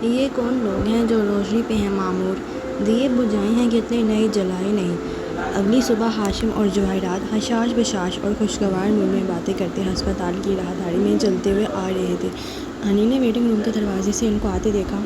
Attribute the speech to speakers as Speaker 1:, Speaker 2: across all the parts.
Speaker 1: یہ کون لوگ ہیں جو روشنی پہ ہیں معمور؟ دیے بجھائے ہیں کتنے نئے جلائے نہیں۔ اگلی صبح ہاشم اور جواہرات حشاش بشاش اور خوشگوار موڈ میں باتیں کرتے ہسپتال کی راہداری میں چلتے ہوئے آ رہے تھے۔ حنین نے ویٹنگ روم کے دروازے سے ان کو آتے دیکھا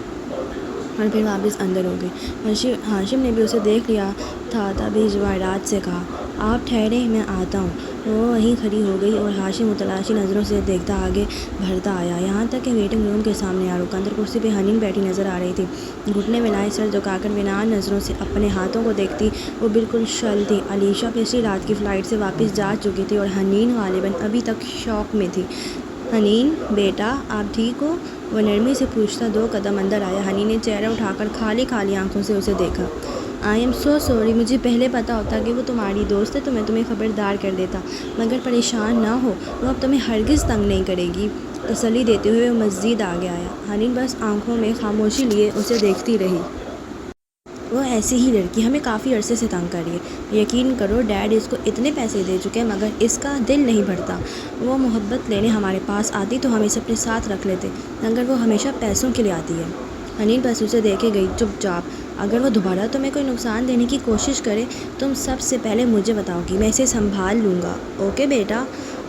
Speaker 1: اور پھر واپس اندر ہو گئی۔ ہاشم نے بھی اسے دیکھ لیا تھا، تبھی جواہرات سے کہا، آپ ٹھہریں، میں آتا ہوں۔ وہ وہیں کھڑی ہو گئی اور ہاشم متلاشی نظروں سے دیکھتا آگے بڑھتا آیا، یہاں تک کہ ویٹنگ روم کے سامنے آ رکا۔ اندر کرسی پہ حنین بیٹھی نظر آ رہی تھی، گھٹنے ملائے، سر جھکا کر وینان نظروں سے اپنے ہاتھوں کو دیکھتی۔ وہ بالکل شل تھی۔ علیشہ پچھلی رات کی فلائٹ سے واپس جا چکی تھی اور حنین غالباً ابھی تک شوق میں تھی۔ حنین بیٹا، آپ ٹھیک ہو؟ وہ نرمی سے پوچھتا 2 قدم اندر آیا۔ حنین نے چہرہ اٹھا کر خالی خالی آنکھوں سے اسے دیکھا۔ آئی ایم سو سوری، مجھے پہلے پتہ ہوتا کہ وہ تمہاری دوست ہے تو میں تمہیں خبردار کر دیتا، مگر پریشان نہ ہو، وہ اب تمہیں ہرگز تنگ نہیں کرے گی۔ تسلی دیتے ہوئے وہ مزید آگے آیا۔ حنین بس آنکھوں میں خاموشی لیے اسے دیکھتی رہی۔ وہ ایسی ہی لڑکی ہمیں کافی عرصے سے تنگ کر رہی ہے۔ یقین کرو ڈیڈ اس کو اتنے پیسے دے چکے ہیں مگر اس کا دل نہیں بھرتا۔ وہ محبت لینے ہمارے پاس آتی تو ہم اسے اپنے ساتھ رکھ لیتے، مگر وہ ہمیشہ پیسوں کے لیے آتی ہے۔ حنین بس اسے دیکھے گئی چپ چاپ۔ اگر وہ دوبارہ تمہیں کوئی نقصان دینے کی کوشش کرے تم سب سے پہلے مجھے بتاؤ گی، میں اسے سنبھال لوں گا، اوکے بیٹا؟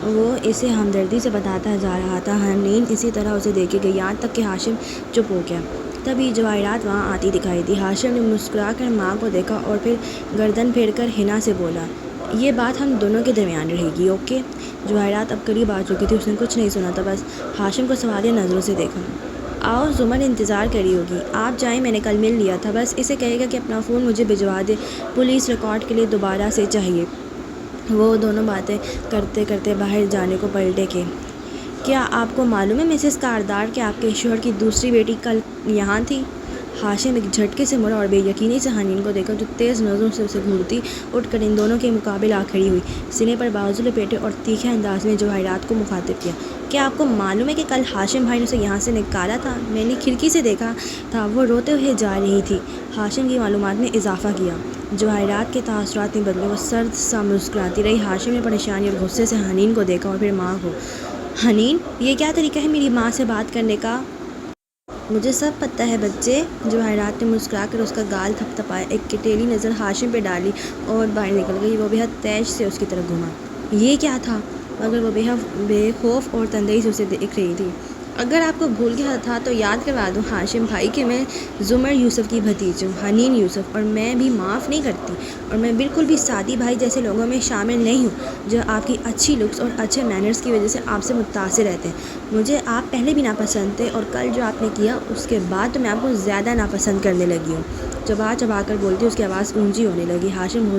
Speaker 1: وہ اسے ہمدردی سے بتاتا جا رہا تھا۔ حنین اسی طرح اسے دیکھے گئی یہاں تک کہ ہاشم چپ ہو گیا۔ تبھی جواہرات وہاں آتی دکھائی دی۔ ہاشم نے مسکرا کر ماں کو دیکھا اور پھر گردن پھیر کر حنا سے بولا، یہ بات ہم دونوں کے درمیان رہے گی، اوکے؟ جواہرات اب قریب آ چکی تھی، اس نے کچھ نہیں سنا تھا، بس ہاشم کو سوالیہ نظروں سے دیکھا۔ آؤ، زمر انتظار کری ہوگی، آپ جائیں، میں نے کل مل لیا تھا، بس اسے کہے گا کہ اپنا فون مجھے بھجوا دے، پولیس ریکارڈ کے لیے دوبارہ سے چاہیے۔ وہ دونوں باتیں کرتے کرتے باہر جانے کو پلٹے کہ کیا آپ کو معلوم ہے مسز کاردار کہ آپ کے شوہر کی دوسری بیٹی کل یہاں تھی؟ ہاشم ایک جھٹکے سے مڑا اور بے یقینی سے حنین کو دیکھا جو تیز نظروں سے اسے گھورتی اٹھ کر ان دونوں کے مقابل آ کھڑی ہوئی، سینے پر بازو لپیٹے اور تیکھے انداز میں جواہرات کو مخاطب کیا، کیا آپ کو معلوم ہے کہ کل ہاشم بھائی نے اسے یہاں سے نکالا تھا؟ میں نے کھڑکی سے دیکھا تھا، وہ روتے ہوئے جا رہی تھی۔ ہاشم کی معلومات میں اضافہ کیا۔ جواہرات کے تاثرات نہیں بدلے، وہ سرد سا مسکراتی رہی۔ ہاشم نے پریشانی اور غصے سے حنین کو دیکھا اور پھر ماں کو۔ حنین، یہ کیا طریقہ ہے میری ماں سے بات کرنے کا؟ مجھے سب پتہ ہے بچے۔ جواہرات نے مسکرا کر اس کا گال تھپ تھپایا، ایک کٹیلی نظر ہاشم پہ ڈالی اور باہر نکل گئی۔ وہ بے حد تیش سے اس کی طرف گھوما۔ یہ کیا تھا؟ مگر وہ بے خوف اور تندئی سے اسے دیکھ رہی تھی۔ اگر آپ کو بھول گیا تھا تو یاد کروا دوں ہاشم بھائی کہ میں زمر یوسف کی بھتیجی ہوں، حنین یوسف، اور میں بھی معاف نہیں کرتی، اور میں بالکل بھی سعدی بھائی جیسے لوگوں میں شامل نہیں ہوں جو آپ کی اچھی لکس اور اچھے مینرز کی وجہ سے آپ سے متاثر رہتے ہیں۔ مجھے آپ پہلے بھی ناپسند تھے اور کل جو آپ نے کیا اس کے بعد تو میں آپ کو زیادہ ناپسند کرنے لگی ہوں۔ چبا چبا کر بولتی اس کی آواز اونچی ہونے لگی۔ ہاشم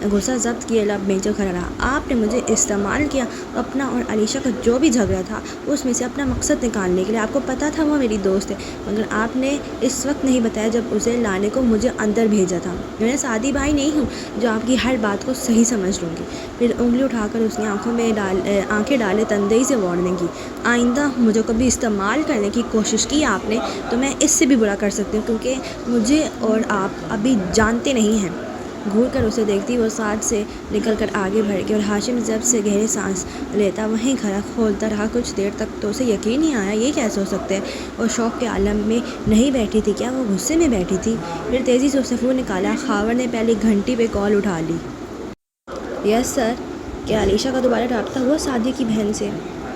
Speaker 1: غصہ ضبط کیے لب میچر کھڑا رہا۔ آپ نے مجھے استعمال کیا، اپنا اور علیشہ کا جو بھی جھگڑا تھا اس میں سے اپنا مقصد نکالنے کے لیے۔ آپ کو پتہ تھا وہ میری دوست ہے، مگر آپ نے اس وقت نہیں بتایا جب اسے لانے کو مجھے اندر بھیجا تھا۔ میں سعدی بھائی نہیں ہوں جو آپ کی ہر بات کو صحیح سمجھ لوں گی۔ پھر انگلی اٹھا کر اس نے آنکھیں ڈالے تندئی سے وارننگ کی، آئندہ مجھے کبھی استعمال کرنے کی کوشش کی آپ نے تو میں اس سے بھی برا کر سکتی ہوں، کیونکہ مجھے اور آپ ابھی جانتے نہیں ہیں۔ گھور کر اسے دیکھتی وہ ساتھ سے نکل کر آگے بڑھ گئی اور ہاشم جب سے گہرے سانس لیتا وہیں کھڑا کھولتا رہا۔ کچھ دیر تک تو اسے یقین نہیں آیا یہ کیسے ہو سکتا ہے، وہ شوق کے عالم میں نہیں بیٹھی تھی کیا، وہ غصے میں بیٹھی تھی؟ پھر تیزی سے اس نے فون نکالا۔ خاور نے پہلی گھنٹی پہ کال اٹھا لی۔ یس سر، کیا علیشہ کا دوبارہ رابطہ ہوا سعدیہ کی بہن سے؟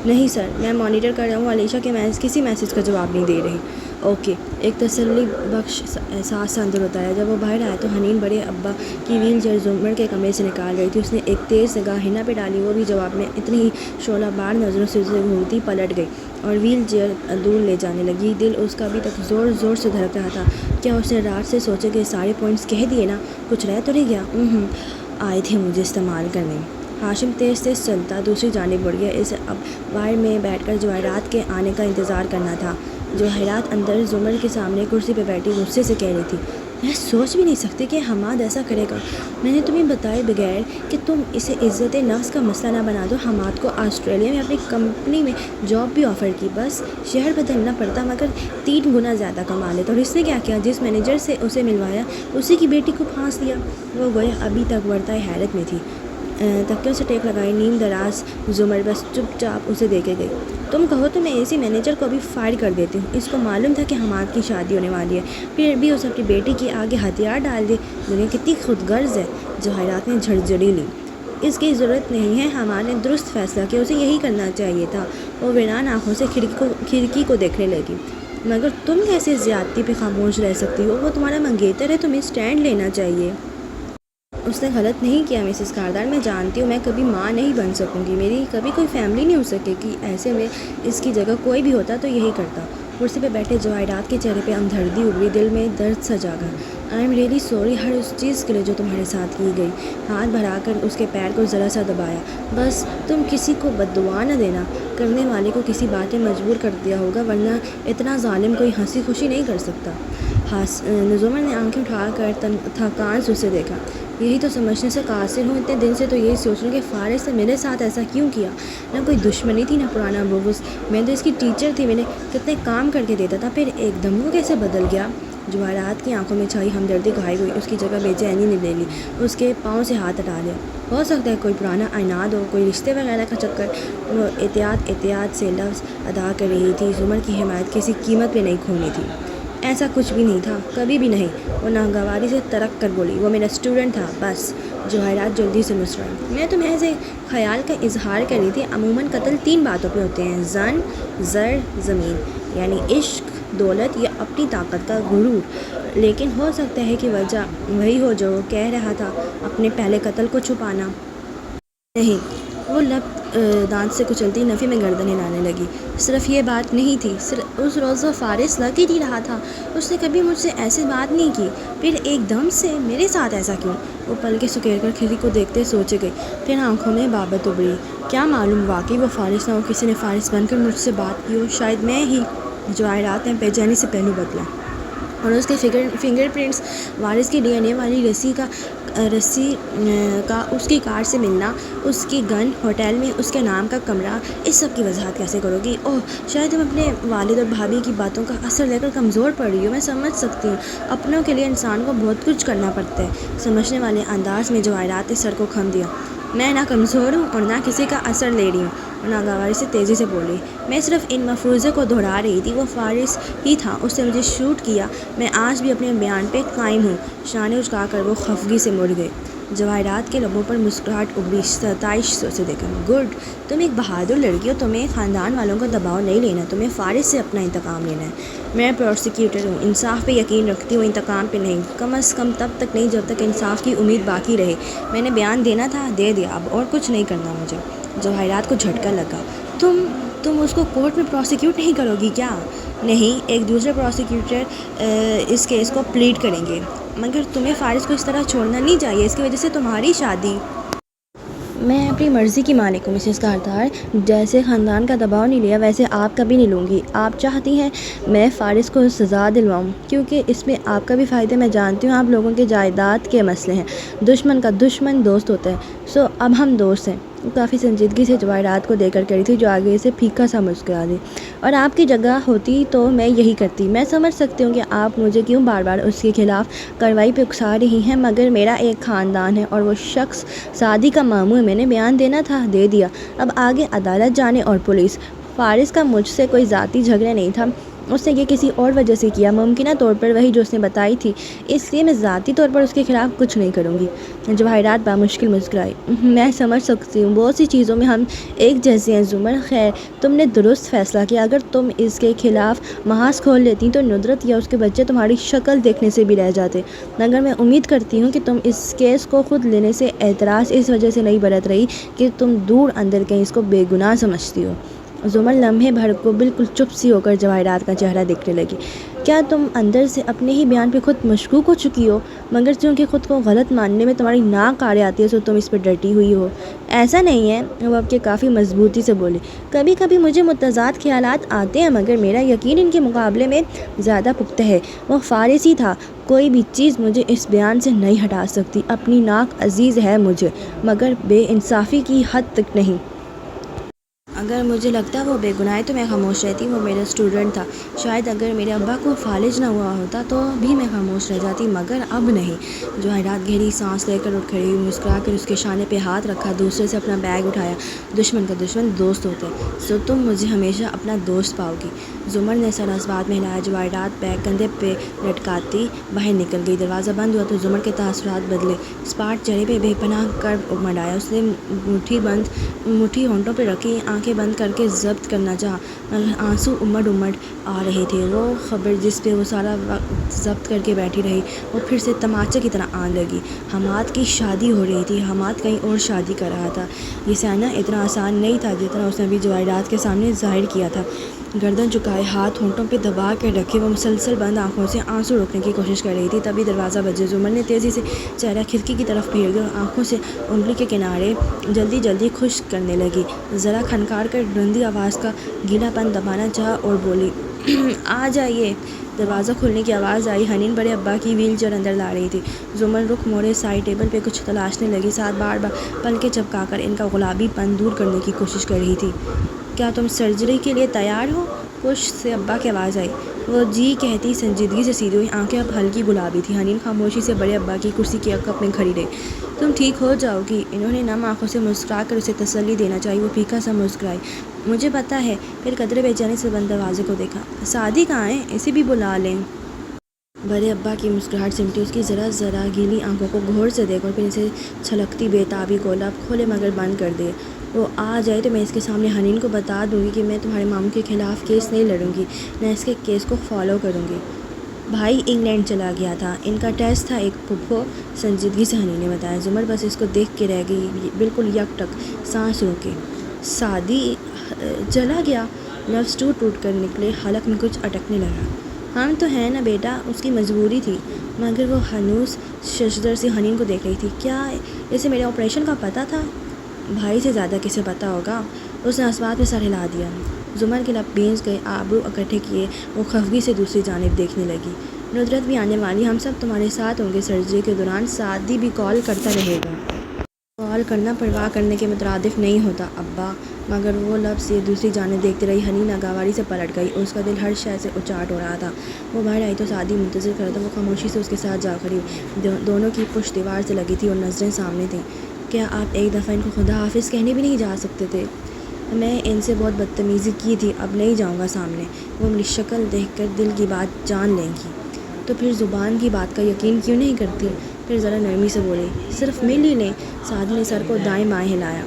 Speaker 1: نہیں سر، میں مانیٹر کر رہا ہوں، علیشہ کے کسی میسج کا جواب نہیں دے رہی۔ اوکے، ایک تسلی بخش احساس سے اندر ہوتا ہے۔ جب وہ باہر آیا تو حنین بڑے ابا کی ویل چیئر زمر کے کمرے سے نکال رہی تھی۔ اس نے ایک تیز نگاہ حنا پہ ڈالی، وہ بھی جواب میں اتنی ہی شعلہ بار نظروں سے اسے گھورتی پلٹ گئی اور ویل چیئر دور لے جانے لگی۔ دل اس کا ابھی تک زور زور سے دھڑک رہا تھا۔ کیا اس نے رات سے سوچے کہ سارے پوائنٹس کہہ دیے نا، کچھ رہ تو نہیں گیا؟ آئے تھے مجھے استعمال کرنے۔ ہاشم تیز تیز چلتا دوسری جانب بڑھ گیا۔ اسے اب باہر میں بیٹھ کر جواہرات کے آنے کا انتظار کرنا تھا۔ جواہرات اندر زمر کے سامنے کرسی پہ بیٹھی غصے سے کہہ رہی تھی، میں سوچ بھی نہیں سکتی کہ حماد ایسا کرے گا۔ میں نے تمہیں بتائے بغیر کہ تم اسے عزت نفس کا مسئلہ نہ بنا دو۔ حماد کو آسٹریلیا میں اپنی کمپنی میں جاب بھی آفر کی، بس شہر بدلنا پڑتا مگر 3 گنا زیادہ کما لیتا۔ اور اس نے کیا کیا؟ جس مینیجر سے اسے ملوایا اسی کی بیٹی کو پھانس دیا۔ وہ گویا ابھی تک ورطۂ حیرت میں تھی۔ تکیوں سے ٹیک لگائی، نیم دراز زمر بس چپ چاپ اسے دیکھے گئی۔ تم کہو تو میں اسی مینیجر کو بھی فائر کر دیتی ہوں، اس کو معلوم تھا کہ حماد کی شادی ہونے والی ہے، پھر بھی اس اپنی بیٹی کے آگے ہتھیار ڈال دی۔ دنیا کتنی خود غرض ہے۔ جواہرات نے جھرجھری لی۔ اس کی ضرورت نہیں ہے، حماد نے درست فیصلہ کیا، اسے یہی کرنا چاہیے تھا۔ وہ ویران آنکھوں سے کھڑکی کو دیکھنے لگی۔ مگر تم کیسے زیادتی پہ خاموش رہ سکتی ہو؟ وہ تمہارا منگیتر ہے، تمہیں اسٹینڈ لینا چاہیے۔ اس نے غلط نہیں کیا مسز کاردار، میں جانتی ہوں میں کبھی ماں نہیں بن سکوں گی، میری کبھی کوئی فیملی نہیں ہو سکے گی، ایسے میں اس کی جگہ کوئی بھی ہوتا تو یہی کرتا۔ کرسی پہ بیٹھے جواہرات کے چہرے پہ ہمدردی ابھری، دل میں درد سا جاگا۔ آئی ایم ریئلی سوری ہر اس چیز کے لیے جو تمہارے ساتھ کی گئی۔ ہاتھ بڑھا کر اس کے پیر کو ذرا سا دبایا۔ بس تم کسی کو بد دعا نہ دینا، کرنے والے کو کسی بات نے مجبور کر دیا ہوگا، ورنہ اتنا ظالم کوئی ہنسی خوشی نہیں کر سکتا۔ زمر نے آنکھیں اٹھا کر تھکان سے اسے دیکھا۔ یہی تو سمجھنے سے قاصر ہوں، اتنے دن سے تو یہی سوچ رہی ہوں کہ فارس نے میرے ساتھ ایسا کیوں کیا۔ نہ کوئی دشمنی تھی، نہ پرانا بغض، میں تو اس کی ٹیچر تھی، میں نے کتنے کام کر کے دیتا تھا، پھر ایک دم وہ کیسے بدل گیا۔ جواہرات کی آنکھوں میں چھائی ہمدردی غائب ہوئی، اس کی جگہ بے چینی نے لے لی، اس کے پاؤں سے ہاتھ ہٹا لیا۔ ہو سکتا ہے کوئی پرانا عناد ہو، کوئی رشتے وغیرہ کا چکر۔ وہ احتیاط سے لفظ ادا کر رہی تھی، زمر کی حمایت کسی قیمت پہ نہیں کھونی تھی۔ ایسا کچھ بھی نہیں تھا، کبھی بھی نہیں۔ وہ ناگواری سے ترک کر بولی، وہ میرا اسٹوڈنٹ تھا بس۔ جواہرات جلدی سے مسکرائی۔ میں تو محض خیال کا اظہار کر رہی تھی۔ عموماً قتل 3 باتوں پہ ہوتے ہیں، زن، زر، زمین، یعنی عشق، دولت یا اپنی طاقت کا غرور، لیکن ہو سکتا ہے کہ وجہ وہی ہو جو وہ کہہ رہا تھا، اپنے پہلے قتل کو چھپانا۔ نہیں، وہ لب دانت سے کچلتی نفی میں گردن ہلانے لگی۔ صرف یہ بات نہیں تھی، اس روز وہ فارس لگ ہی نہیں رہا تھا، اس نے کبھی مجھ سے ایسی بات نہیں کی، پھر ایک دم سے میرے ساتھ ایسا کیوں؟ وہ پلکیں سکیڑ کر کھڑکی کو دیکھتے سوچے گئی، پھر آنکھوں میں بابت ابھری۔ کیا معلوم واقعی وہ فارس نہ ہو، کسی نے فارس بن کر مجھ سے بات کی ہو، شاید میں ہی۔ جواہرات نے بے چینی سے پہلو بدلا، اور اس کے فنگر پرنٹس، وارث کی DNA والی رسی کا اس کی کار سے ملنا، اس کی گن، ہوٹل میں اس کے نام کا کمرہ، اس سب کی وضاحت کیسے کرو گی؟ اوہ، شاید تم اپنے والد اور بھابھی کی باتوں کا اثر لے کر کمزور پڑ رہی ہو، میں سمجھ سکتی ہوں، اپنوں کے لیے انسان کو بہت کچھ کرنا پڑتا ہے۔ سمجھنے والے انداز میں جواہرات نے سر کو خم دیا۔ میں نہ کمزور ہوں اور نہ کسی کا اثر لے رہی ہوں، اور ناگواری سے تیزی سے بولی، میں صرف ان مفروضے کو دہرا رہی تھی، وہ فارس ہی تھا، اس نے مجھے شوٹ کیا، میں آج بھی اپنے بیان پہ قائم ہوں۔ شانے اچکا کر وہ خفگی سے مڑ گئے۔ جواہرات کے لبوں پر مسکراہٹ ابھری، ستائش سے اسے دیکھا۔ گڈ، تم ایک بہادر لڑکی ہو، تمہیں خاندان والوں کا دباؤ نہیں لینا، تمہیں فارس سے اپنا انتقام لینا ہے۔ میں پروسیکیوٹر ہوں، انصاف پہ یقین رکھتی ہوں، انتقام پہ نہیں، کم از کم تب تک نہیں جب تک انصاف کی امید باقی رہے۔ میں نے بیان دینا تھا، دے دیا، اب اور کچھ نہیں کرنا مجھے۔ جواہرات کو جھٹکا لگا۔ تم اس کو کورٹ میں پروسیکیوٹ نہیں کرو گی کیا؟ نہیں، ایک دوسرے پروسیکیوٹر اس کیس کو پلیڈ کریں گے، مگر تمہیں فارس کو اس طرح چھوڑنا نہیں چاہیے، اس کی وجہ سے تمہاری شادی۔ میں اپنی مرضی کی مالک ہوں مسز کاردار، جیسے خاندان کا دباؤ نہیں لیا ویسے آپ کا بھی نہیں لوں گی۔ آپ چاہتی ہیں میں فارس کو سزا دلواؤں، کیونکہ اس میں آپ کا بھی فائدہ ہے۔ میں جانتی ہوں آپ لوگوں کے جائیداد کے مسئلے ہیں، دشمن کا دشمن دوست ہوتا ہے، سو اب ہم دوست ہیں۔ وہ کافی سنجیدگی سے جواہرات کو دے کر کہی تھی، جو آگے سے پھیکا سا مسکرا دی۔ اور آپ کی جگہ ہوتی تو میں یہی کرتی۔ میں سمجھ سکتی ہوں کہ آپ مجھے کیوں بار بار اس کے خلاف کارروائی پہ اکسا رہی ہیں، مگر میرا ایک خاندان ہے اور وہ شخص شادی کا ماموں ہے، میں نے بیان دینا تھا، دے دیا، اب آگے عدالت جانے اور پولیس۔ فارس کا مجھ سے کوئی ذاتی جھگڑا نہیں تھا، اس نے یہ کسی اور وجہ سے کیا، ممکنہ طور پر وہی جو اس نے بتائی تھی، اس لیے میں ذاتی طور پر اس کے خلاف کچھ نہیں کروں گی۔ جواہرات بامشکل مسکرائی۔ میں سمجھ سکتی ہوں، بہت سی چیزوں میں ہم ایک جیسے ہیں زمر۔ خیر، تم نے درست فیصلہ کیا، اگر تم اس کے خلاف محاذ کھول لیتی تو ندرت یا اس کے بچے تمہاری شکل دیکھنے سے بھی رہ جاتے، مگر میں امید کرتی ہوں کہ تم اس کیس کو خود لینے سے اعتراض اس وجہ سے نہیں برت رہی کہ تم دور اندر کہیں اس کو بے گناہ سمجھتی ہو۔ زمر لمحے بھر کو بالکل چپ سی ہو کر جواہرات کا چہرہ دیکھنے لگی۔ کیا تم اندر سے اپنے ہی بیان پہ خود مشکوک ہو چکی ہو، مگر چونکہ خود کو غلط ماننے میں تمہاری ناک آڑے آتی ہے، سو تم اس پہ ڈٹی ہوئی ہو؟ ایسا نہیں ہے، وہ اب کے کافی مضبوطی سے بولی۔ کبھی کبھی مجھے متضاد خیالات آتے ہیں، مگر میرا یقین ان کے مقابلے میں زیادہ پختہ ہے۔ وہ فارسی تھا، کوئی بھی چیز مجھے اس بیان سے نہیں ہٹا سکتی۔ اپنی ناک عزیز ہے مجھے، مگر بے انصافی کی حد تک نہیں۔ اگر مجھے لگتا وہ بے گناہ ہے تو میں خاموش رہتی، وہ میرا اسٹوڈنٹ تھا۔ شاید اگر میرے ابا کو فالج نہ ہوا ہوتا تو بھی میں خاموش رہ جاتی، مگر اب نہیں۔ جواہرات گہری سانس لے کر اٹھ کھڑی ہوئی، مسکرا کر اس کے شانے پہ ہاتھ رکھا، دوسرے سے اپنا بیگ اٹھایا۔ دشمن کا دشمن دوست ہوتا ہے، سو تم مجھے ہمیشہ اپنا دوست پاؤ گی۔ زمر نے سر اس بات میں ہلایا۔ جواہرات بیگ کندھے پہ لٹکاتی باہر نکل گئی۔ دروازہ بند ہوا تو زمر کے تاثرات بدلے۔ اسپاٹ چہرے پہ بے پناہ کرب امڈ آیا۔ اس نے مٹھی ہونٹوں پہ رکھی، آنکھیں بند کر کے ضبط کرنا چاہا، مگر آنسو امڈ آ رہے تھے۔ وہ خبر جس پہ وہ سارا وقت ضبط کر کے بیٹھی رہی، وہ پھر سے تماچے کی طرح آن لگی۔ حماد کی شادی ہو رہی تھی، حماد کہیں اور شادی کر رہا تھا۔ یہ سہنا اتنا آسان نہیں تھا جتنا اس نے ابھی جواہرات کے سامنے ظاہر کیا تھا۔ گردن جھکائے، ہاتھ ہونٹوں پہ دبا کر رکھے، وہ مسلسل بند آنکھوں سے آنسو روکنے کی کوشش کر رہی تھی۔ تبھی دروازہ بجے۔ زمر نے تیزی سے چہرہ کھڑکی کی طرف پھیر دیا اور آنکھوں سے انگلی کے کنارے جلدی جلدی خشک کرنے لگی۔ ذرا کھنکار کر رندی آواز کا گیلا پن دبانا چاہا اور بولی، آ جائیے۔ دروازہ کھلنے کی آواز آئی۔ حنین بڑے ابا کی ویل چیئر اندر لا رہی تھی۔ زمر رخ موڑے سائڈ ٹیبل پہ کچھ تلاشنے لگی، ساتھ بار بار پلکیں چپکا کر ان کا گلابی پن دور کرنے کی کوشش کر رہی تھی۔ کیا تم سرجری کے لیے تیار ہو؟ پشت سے ابا کی آواز آئی۔ وہ جی کہتی سنجیدگی سے سیدھی ہوئی، آنکھیں اب ہلکی گلابی تھیں۔ حنین خاموشی سے بڑے ابا کی کرسی کے عقب میں کھڑی رہی۔ تم ٹھیک ہو جاؤ گی، انہوں نے نم آنکھوں سے مسکرا کر اسے تسلی دینا چاہی۔ وہ پھیکا سا مسکرائی۔ مجھے پتہ ہے۔ پھر قدرے بے چینی سے بند دروازے کو دیکھا۔ سعدی کہاں ہے؟ اسے بھی بلا لیں۔ بڑے ابا کی مسکراہٹ سمٹی، اس کی ذرا گیلی آنکھوں کو غور سے دیکھا اور پھر اسے چھلکتی بے تابی کو لب کھولے مگر بند کر دیے۔ وہ آ جائے تو میں اس کے سامنے حنین کو بتا دوں گی کہ میں تمہارے ماموں کے خلاف کیس نہیں لڑوں گی، نہ اس کے کیس کو فالو کروں گی۔ بھائی انگلینڈ چلا گیا تھا، ان کا ٹیسٹ تھا ایک پھپھو، سنجیدگی سے حنین نے بتایا۔ زمر بس اس کو دیکھ کے رہ گئی، بالکل یک ٹک، سانس روکے۔ سعدی چلا گیا؟ لفظ ٹوٹ ٹوٹ کر نکلے، حلق میں کچھ اٹکنے لگا۔ ہم تو ہیں نا بیٹا، اس کی مجبوری تھی۔ مگر وہ ہنوز ششدر سے حنین کو دیکھ رہی تھی۔ کیا اسے میرے آپریشن کا پتہ تھا؟ بھائی سے زیادہ کسے پتہ ہوگا؟ اس نے اسبات میں سر ہلا دیا۔ زمر کے لب بھیج گئے، آبرو اکٹھے کیے، وہ خفگی سے دوسری جانب دیکھنے لگی۔ ندرت بھی آنے والی، ہم سب تمہارے ساتھ ہوں گے سرجری کے دوران، سعدی بھی کال کرتا رہے گا۔ کال کرنا پرواہ کرنے کے مترادف نہیں ہوتا ابا۔ مگر وہ لب سے دوسری جانب دیکھتی رہی۔ حنین ناگواری سے پلٹ گئی اور اس کا دل ہر شے سے اچاٹ ہو رہا تھا۔ وہ باہر آئی تو سعدی منتظر کھڑا تھا۔ وہ خاموشی سے اس کے ساتھ جا کھڑی ہوئی، دونوں کی پشت دیوار سے لگی تھی اور نظریں سامنے تھیں۔ کیا آپ ایک دفعہ ان کو خدا حافظ کہنے بھی نہیں جا سکتے تھے؟ میں ان سے بہت بدتمیزی کی تھی، اب نہیں جاؤں گا سامنے۔ وہ میری شکل دیکھ کر دل کی بات جان لیں گی تو پھر زبان کی بات کا یقین کیوں نہیں کرتی؟ پھر ذرا نرمی سے بولی، صرف مل ہی لیں۔ سعدی نے سر کو دائیں بائیں ہلایا۔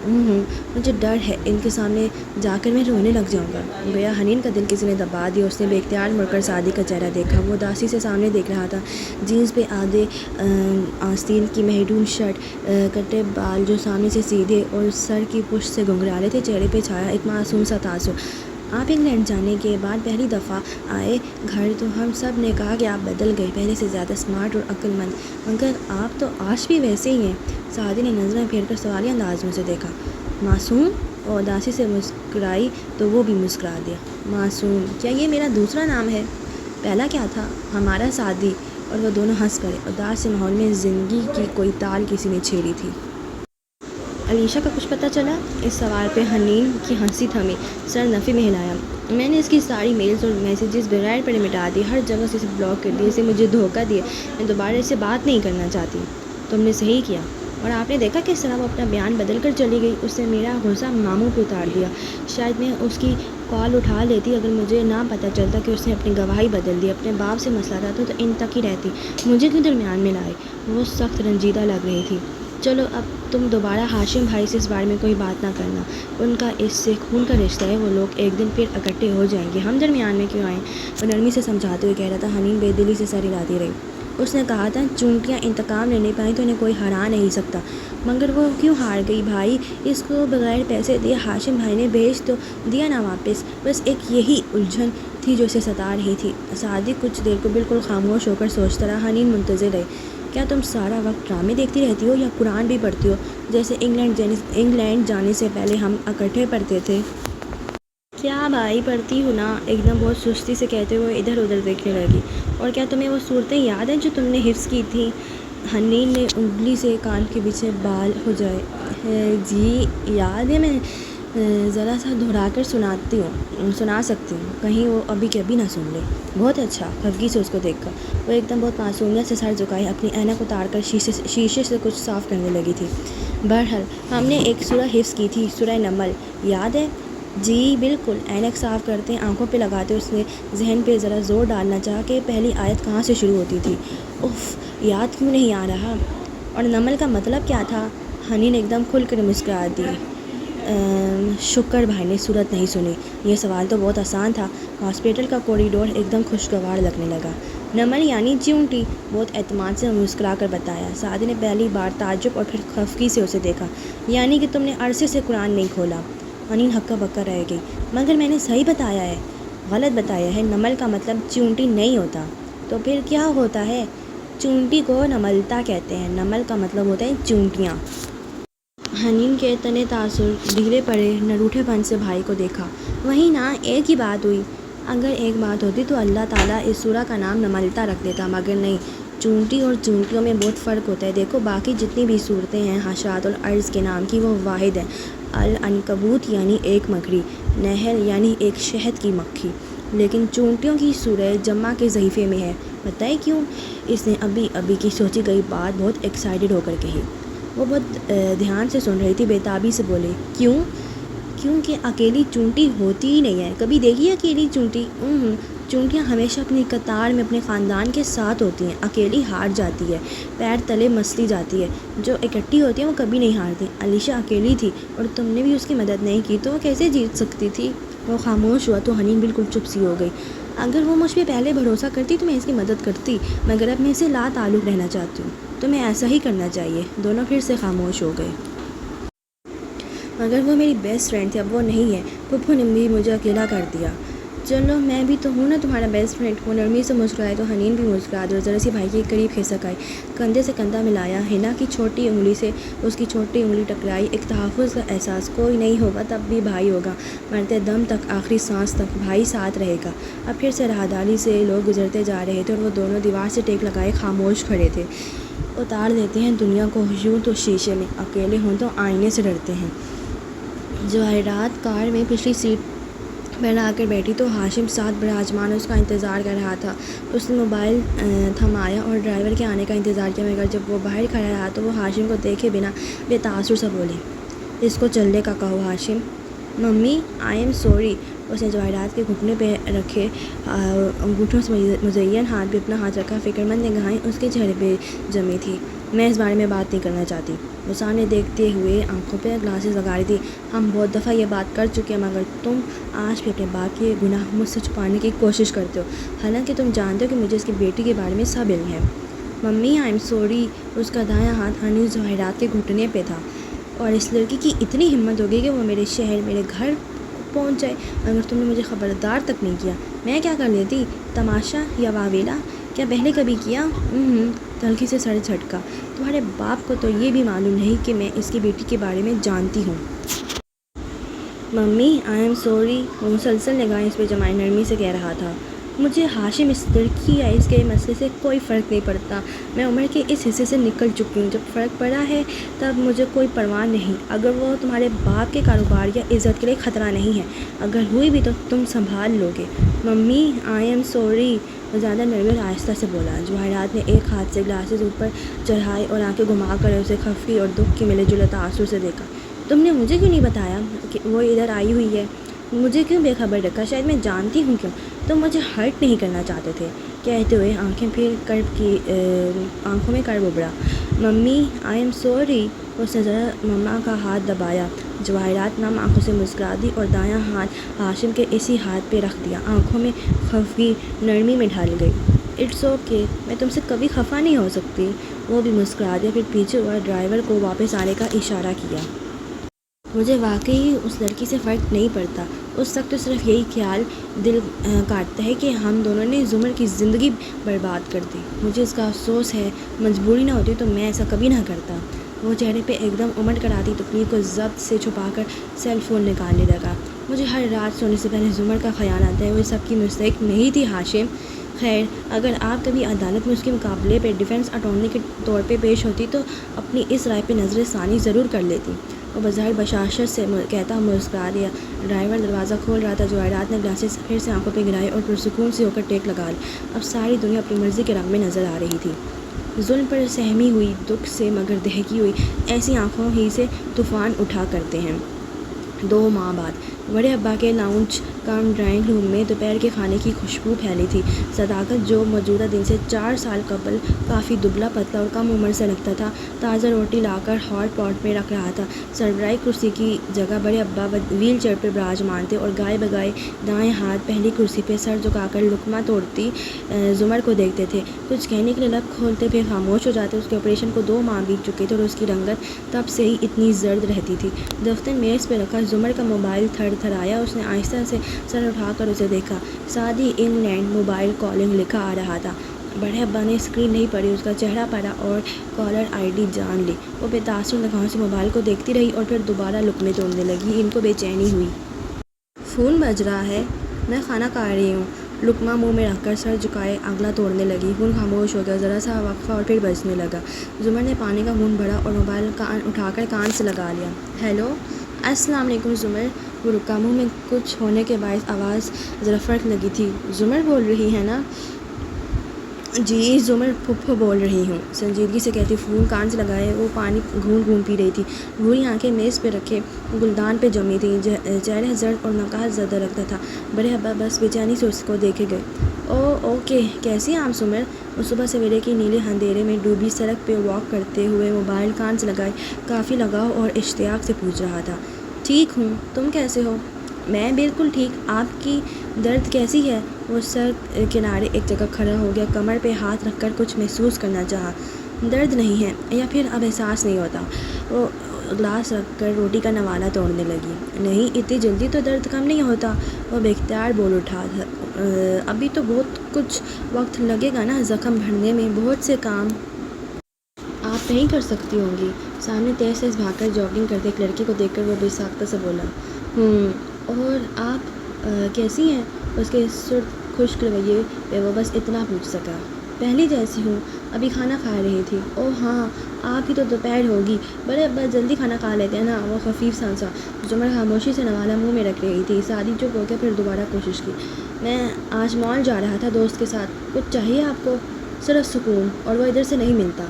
Speaker 1: مجھے ڈر ہے، ان کے سامنے جا کر میں رونے لگ جاؤں گا۔ گویا حنین کا دل کسی نے دبا دیا۔ اس نے بے اختیار مڑ کر سعدی کا چہرہ دیکھا۔ وہ اداسی سے سامنے دیکھ رہا تھا، جینس پہ آدھے آستین کی محروم شرٹ، کٹے بال جو سامنے سے سیدھے اور سر کی پشت سے گھنگھرالے تھے، چہرے پہ چھایا ایک معصوم سا تاثر۔ آپ انگلینڈ جانے کے بعد پہلی دفعہ آئے گھر تو ہم سب نے کہا کہ آپ بدل گئے، پہلے سے زیادہ اسمارٹ اور عقل مند، مگر آپ تو آج بھی ویسے ہی ہیں۔ سعدی نے نظریں پھیر کر سوالیہ انداز میں اسے دیکھا۔ معصوم؟ وہ اداسی سے مسکرائی تو وہ بھی مسکرا دیا۔ معصوم؟ کیا یہ میرا دوسرا نام ہے؟ پہلا کیا تھا؟ ہمارا سعدی۔ اور وہ دونوں ہنس پڑے۔ اداس سے ماحول میں زندگی کی کوئی تال کسی نے چھیڑی تھی۔ علیشہ کا کچھ پتہ چلا؟ اس سوال پہ حنین کی ہنسی تھمی، سر نفی میں ہلایا۔ میں نے اس کی ساری میلز اور میسیجز بغیر پڑھے مٹا دی، ہر جگہ سے اسے بلاک کر دیا، اسے مجھے دھوکہ دیا، میں دوبارہ اس سے بات نہیں کرنا چاہتی۔ تم نے صحیح کیا۔ اور آپ نے دیکھا کس طرح وہ اپنا بیان بدل کر چلی گئی، اس نے میرا غصہ ماموں پہ اتار دیا۔ شاید میں اس کی کال اٹھا لیتی اگر مجھے نہ پتہ چلتا کہ اس نے اپنی گواہی بدل دی۔ اپنے باپ سے مسئلہ تھا تو ان تک ہی رہتی، مجھے کیوں درمیان میں لائے؟ وہ سخت رنجیدہ لگ رہی تھی۔ چلو اب تم دوبارہ ہاشم بھائی سے اس بارے میں کوئی بات نہ کرنا، ان کا اس سے خون کا رشتہ ہے، وہ لوگ ایک دن پھر اکٹھے ہو جائیں گے، ہم درمیان میں کیوں آئیں؟ وہ نرمی سے سمجھاتے ہوئے کہہ رہا تھا۔ حنین بے دلی سے سر ہلاتی رہی۔ اس نے کہا تھا چونٹیاں انتقام لینے پائیں تو انہیں کوئی ہرا نہیں سکتا، مگر وہ کیوں ہار گئی؟ بھائی اس کو بغیر پیسے دیے ہاشم بھائی نے بھیج تو دیا نا واپس، بس ایک یہی الجھن تھی جو اسے ستا رہی تھی۔ سعدی کچھ دیر کو بالکل خاموش ہو کر سوچتا رہا۔ حنین منتظر رہی۔ کیا تم سارا وقت ڈرامے دیکھتی رہتی ہو یا قرآن بھی پڑھتی ہو جیسے انگلینڈ جانے سے پہلے ہم اکٹھے پڑھتے تھے؟ کیا بھائی پڑھتی ہوں نا، ایک دم بہت سستی سے کہتے ہوئے ادھر ادھر دیکھنے لگی۔ اور کیا تمہیں وہ صورتیں یاد ہیں جو تم نے حفظ کی تھیں؟ حنین نے انگلی سے کان کے پیچھے بال ہو جائے۔ جی یاد ہے، میں ذرا سا دہرا کر سنا سکتی ہوں، کہیں وہ ابھی کے ابھی نہ سن لے۔ بہت اچھا، خفگی سے اس کو دیکھ کر وہ ایک دم بہت معصومیت سے سر جھکائے اپنی اینک اتار کر شیشے سے کچھ صاف کرنے لگی تھی۔ بہرحال ہم نے ایک سورہ حفظ کی تھی، سورہ نمل، یاد ہے؟ جی بالکل۔ اینک صاف کرتے آنکھوں پہ لگاتے اس نے ذہن پہ ذرا زور ڈالنا چاہا کہ پہلی آیت کہاں سے شروع ہوتی تھی۔ اف، یاد کیوں نہیں آ رہا؟ اور نمل کا مطلب کیا تھا؟ حنین ایک دم کھل کر مسکرا دی۔ شکر بھائی نے صورت نہیں سنی، یہ سوال تو بہت آسان تھا۔ ہاسپٹل کا کوریڈور ایک دم خوشگوار لگنے لگا۔ نمل یعنی چیونٹی، بہت اعتماد سے مسکرا کر بتایا۔ سعد نے پہلی بار تعجب اور پھر خفگی سے اسے دیکھا۔ یعنی کہ تم نے عرصے سے قرآن نہیں کھولا؟ حنین ہکا بکا رہ گئی۔ مگر میں نے صحیح بتایا ہے۔ غلط بتایا ہے، نمل کا مطلب چیونٹی نہیں ہوتا۔ تو پھر کیا ہوتا ہے؟ چونٹی کو نملتا کہتے ہیں، نمل کا مطلب ہوتا ہے چونٹیاں۔ حنین کے تنے تاثر ڈھیلے پڑے نروٹھے پن سے بھائی کو دیکھا۔ وہی نا، ایک ہی بات ہوئی۔ اگر ایک بات ہوتی تو اللہ تعالیٰ اس سورہ کا نام نملتا رکھ دیتا، مگر نہیں۔ چونٹی اور چونٹیوں میں بہت فرق ہوتا ہے۔ دیکھو باقی جتنی بھی صورتیں ہیں حشرات الارض کے نام کی، وہ واحد ہیں۔ العنکبوت یعنی ایک مکڑی، نحل یعنی ایک شہد کی مکھی، لیکن چونٹیوں کی سورہ جمع کے صحیفے میں ہے۔ بتائے کیوں؟ اس نے ابھی کی سوچی گئی بات بہت ایکسائٹڈ ہو کر کہی۔ وہ بہت دھیان سے سن رہی تھی، بےتابی سے بولی، کیوں؟ کیونکہ اکیلی چونٹی ہوتی ہی نہیں ہے۔ کبھی دیکھی اکیلی چونٹی؟ چونٹیاں ہمیشہ اپنی قطار میں اپنے خاندان کے ساتھ ہوتی ہیں، اکیلی ہار جاتی ہے، پیر تلے مسلی جاتی ہے۔ جو اکٹھی ہوتی ہیں وہ کبھی نہیں ہارتی۔ علیشہ اکیلی تھی اور تم نے بھی اس کی مدد نہیں کی تو وہ کیسے جیت سکتی تھی؟ وہ خاموش ہوا تو حنین بالکل چپ سی ہو گئی۔ اگر وہ مجھ پہ پہلے بھروسہ کرتی تو میں اس کی مدد کرتی، مگر اب میں اسے لا تعلق رہنا چاہتی ہوں، تو میں ایسا ہی کرنا چاہیے۔ دونوں پھر سے خاموش ہو گئے۔ مگر وہ میری بیسٹ فرینڈ تھی، اب وہ نہیں ہے۔ پھپھو نے بھی مجھے اکیلا کر دیا۔ چلو میں بھی تو ہوں نا تمہارا بیسٹ فرینڈ۔ وہ نرمی سے مسکرائے تو حنین بھی مسکرا دی اور ذرا سی بھائی کے قریب کھسک آئی، کندھے سے کندھا ملایا۔ حنا کی چھوٹی انگلی سے اس کی چھوٹی انگلی ٹکرائی۔ ایک تحفظ کا احساس، کوئی نہیں ہوگا تب بھی بھائی ہوگا، مرتے دم تک، آخری سانس تک بھائی ساتھ رہے گا۔ اب پھر سے راہداری سے لوگ گزرتے جا رہے تھے اور وہ دونوں دیوار سے ٹیک لگائے خاموش کھڑے تھے۔ اتار دیتے ہیں دنیا کو یوں تو شیشے میں، اکیلے ہوں تو آئینے سے ڈرتے ہیں۔ جواہرات کار میں پچھلی سیٹ پر آ کر بیٹھی تو ہاشم ساتھ براجمان اس کا انتظار کر رہا تھا۔ اس نے موبائل تھمایا اور ڈرائیور کے آنے کا انتظار کیا، مگر جب وہ باہر کھڑا رہا تو وہ ہاشم کو دیکھے بنا بے تاثر سے بولی، اس کو چلنے کا کہو Hashim. Mummy I am sorry. اس نے جواہرات کے گھٹنے پہ رکھے انگوٹھوں سے مزین ہاتھ پہ اپنا ہاتھ رکھا۔ فکر مند نگاہیں اس کے چہرے پہ جمی تھی۔ میں اس بارے میں بات نہیں کرنا چاہتی۔ وہ سامنے دیکھتے ہوئے آنکھوں پہ گلاسز لگا رہی تھی۔ ہم بہت دفعہ یہ بات کر چکے ہیں، مگر تم آج بھی اپنے باپ کے گناہ مجھ سے چھپانے کی کوشش کرتے ہو، حالانکہ تم جانتے ہو کہ مجھے اس کی بیٹی کے بارے میں سب علم ہے۔ Mummy I am sorry. اس کا دایاں ہاتھ ہنوز جواہرات کے گھٹنے پہ تھا۔ اور اس لڑکی کی اتنی ہمت ہو گئی کہ وہ میرے شہر، میرے گھر پہنچ جائے، اگر تم نے مجھے خبردار تک نہیں کیا، میں کیا کر لیتی؟ تماشا یا واویلا؟ کیا پہلے کبھی کیا؟ تلخی سے سر جھٹکا۔ تمہارے باپ کو تو یہ بھی معلوم نہیں کہ میں اس کی بیٹی کے بارے میں جانتی ہوں۔ Mummy I am sorry. وہ مسلسل نگاہیں اس پہ جمائے نرمی سے کہہ رہا تھا۔ مجھے ہاشم اس لڑکی یا اس کے مسئلے سے کوئی فرق نہیں پڑتا۔ میں عمر کے اس حصے سے نکل چکی ہوں، جب فرق پڑا ہے تب مجھے کوئی پرواہ نہیں۔ اگر وہ تمہارے باپ کے کاروبار یا عزت کے لیے خطرہ نہیں ہے، اگر ہوئی بھی تو تم سنبھال لو گے۔ Mummy I am sorry. وہ زیادہ نرمی اور آہستہ سے بولا۔ جواہرات نے ایک ہاتھ سے گلاسز اوپر چڑھائے اور آنکھیں گھما کر اسے خفگی اور دکھ کے ملے جلے تاثر سے دیکھا۔ تم نے مجھے کیوں نہیں بتایا کہ وہ ادھر آئی ہوئی ہے؟ مجھے کیوں بے خبر رکھا؟ شاید میں جانتی ہوں کیوں۔ تم مجھے ہرٹ نہیں کرنا چاہتے تھے۔ کہتے ہوئے آنکھیں پھر آنکھوں میں کرب ابھرا۔ Mummy I am sorry. اس نے ذرا مما کا ہاتھ دبایا۔ جواہرات نم آنکھوں سے مسکرا دی اور دایاں ہاتھ ہاشم کے اسی ہاتھ پہ رکھ دیا۔ آنکھوں میں خفگی نرمی میں ڈھل گئی۔ اٹس اوکے، میں تم سے کبھی خفا نہیں ہو سکتی۔ وہ بھی مسکرا دیا، پھر پیچھے ہوا، ڈرائیور کو واپس آنے کا اشارہ کیا۔ مجھے واقعی اس لڑکی سے فرق نہیں پڑتا۔ اس وقت تو صرف یہی خیال دل کاٹتا ہے کہ ہم دونوں نے زمر کی زندگی برباد کر دی۔ مجھے اس کا افسوس ہے، مجبوری نہ ہوتی تو میں ایسا کبھی نہ کرتا۔ وہ چہرے پہ ایک دم امٹ کر آتی تکلیف کو ضبط سے چھپا کر سیل فون نکالنے لگا۔ مجھے ہر رات سونے سے پہلے زمر کا خیال آتا ہے، وہ سب کی مسٹیک نہیں تھی ہاشم۔ خیر، اگر آپ کبھی عدالت میں اس کے مقابلے پہ ڈیفینس اٹارنی کے طور پہ پیش ہوتی تو اپنی اس رائے پہ نظر ثانی ضرور کر لیتی۔ وہ بظاہر بشاشت سے کہتا مسکرا دیا۔ ڈرائیور دروازہ کھول رہا تھا۔ جواہرات نے گلاسز پھر سے آنکھوں پہ گرائے اور پرسکون سے ہو کر ٹیک لگا لی۔ اب ساری دنیا اپنی مرضی کے رنگ میں نظر آ رہی تھی، ظلم پر سہمی ہوئی، دکھ سے مگر دہکی ہوئی۔ ایسی آنکھوں ہی سے طوفان اٹھا کرتے ہیں۔ 2 ماہ بعد بڑے ابا کے لاؤنج کم ڈرائنگ روم میں دوپہر کے کھانے کی خوشبو پھیلی تھی۔ صداقت، جو موجودہ دن سے 4 سال قبل کافی دبلا پتلا اور کم عمر سے لگتا تھا، تازہ روٹی لا کر ہاٹ پاٹ میں رکھ رہا تھا۔ سربراہی کرسی کی جگہ بڑے ابا ویل چیئر پر براجمان تھے اور گائے بگائے دائیں ہاتھ پہلی کرسی پہ سر جھکا کر لقمہ توڑتی زمر کو دیکھتے تھے۔ کچھ کہنے کے لیے لب کھولتے پھر خاموش ہو جاتے۔ اس کے آپریشن کو 2 ماہ بیت چکے تھے اور اس کی رنگت تب سے ہی اتنی زرد رہتی تھی۔ دفتر میز پہ رکھا زمر کا موبائل تھر تھرایا۔ اس نے آہستہ سے سر اٹھا کر اسے دیکھا۔ سعدی انگلینڈ موبائل کالنگ لکھا آ رہا تھا۔ بڑے ابا نے اسکرین نہیں پڑھی، اس کا چہرہ پڑھا اور کالر آئی ڈی جان لی۔ وہ بے تاثر نگاہوں سے موبائل کو دیکھتی رہی اور پھر دوبارہ لقمے توڑنے لگی۔ ان کو بے چینی ہوئی۔ فون بج رہا ہے، میں کھانا کھا رہی ہوں۔ لقمہ منہ میں رکھ کر سر جھکائے اگلا توڑنے لگی۔ فون خاموش ہو گیا۔ ذرا سا وقفہ اور پھر بجنے لگا۔ زمر نے پانی کا گھونٹ بھرا اور موبائل اٹھا کر کان سے لگا لیا۔ ہیلو، السلام علیکم زمر۔ وہ رکا، منہ میں کچھ ہونے کے باعث آواز ذرا فرق لگی تھی۔ زمر بول رہی ہے نا؟ جی، زمر پھپھو بول رہی ہوں، سنجیدگی سے کہتی۔ فون کان سے لگائے وہ پانی گھونٹ گھونٹ پی رہی تھی۔ بھوری آنکھیں میز پہ رکھے گلدان پہ جمی تھیں، چہرہ زرد اور نقاہت زدہ لگتا تھا۔ بڑے ابا بس بے چینی سے اس کو دیکھے گئے۔ اوکے، کیسی ہیں آپ زمر؟ وہ صبح سویرے کی نیلے اندھیرے میں ڈوبی سڑک پہ واک کرتے ہوئے موبائل کان سے لگائے کافی لگاؤ اور اشتیاق سے پوچھ رہا تھا۔ ٹھیک ہوں، تم کیسے ہو؟ میں بالکل ٹھیک۔ آپ کی درد کیسی ہے؟ وہ سر کنارے ایک جگہ کھڑا ہو گیا، کمر پہ ہاتھ رکھ کر کچھ محسوس کرنا چاہا۔ درد نہیں ہے، یا پھر اب احساس نہیں ہوتا؟ وہ گلاس رکھ کر روٹی کا نوالا توڑنے لگی۔ نہیں، اتنی جلدی تو درد کم نہیں ہوتا، وہ بے اختیار بول اٹھا۔ ابھی تو بہت کچھ وقت لگے گا نا زخم بھرنے میں، بہت سے کام آپ نہیں کر سکتی ہوں گی۔ سامنے تیز تیز بھاگ کر جاگنگ کرتے ایک لڑکی کو دیکھ کر وہ بے ساختہ سے بولا۔ اور آپ کیسی ہیں؟ اس کے سرخ خشک رویے پہ وہ بس اتنا پوچھ سکا۔ پہلی جیسی ہوں، ابھی کھانا کھا رہی تھی۔ اوہ ہاں، آپ کی تو دوپہر ہوگی۔ بڑے ابا جلدی کھانا کھا لیتے ہیں نا؟ وہ خفیف سانسا۔ زمر خاموشی سے نوالا منہ میں رکھ رہی تھی۔ سعدی چپ ہو کے پھر دوبارہ کوشش کی۔ میں آج مال جا رہا تھا دوست کے ساتھ، کچھ چاہیے آپ کو؟ صرف سکون، اور وہ ادھر سے نہیں ملتا۔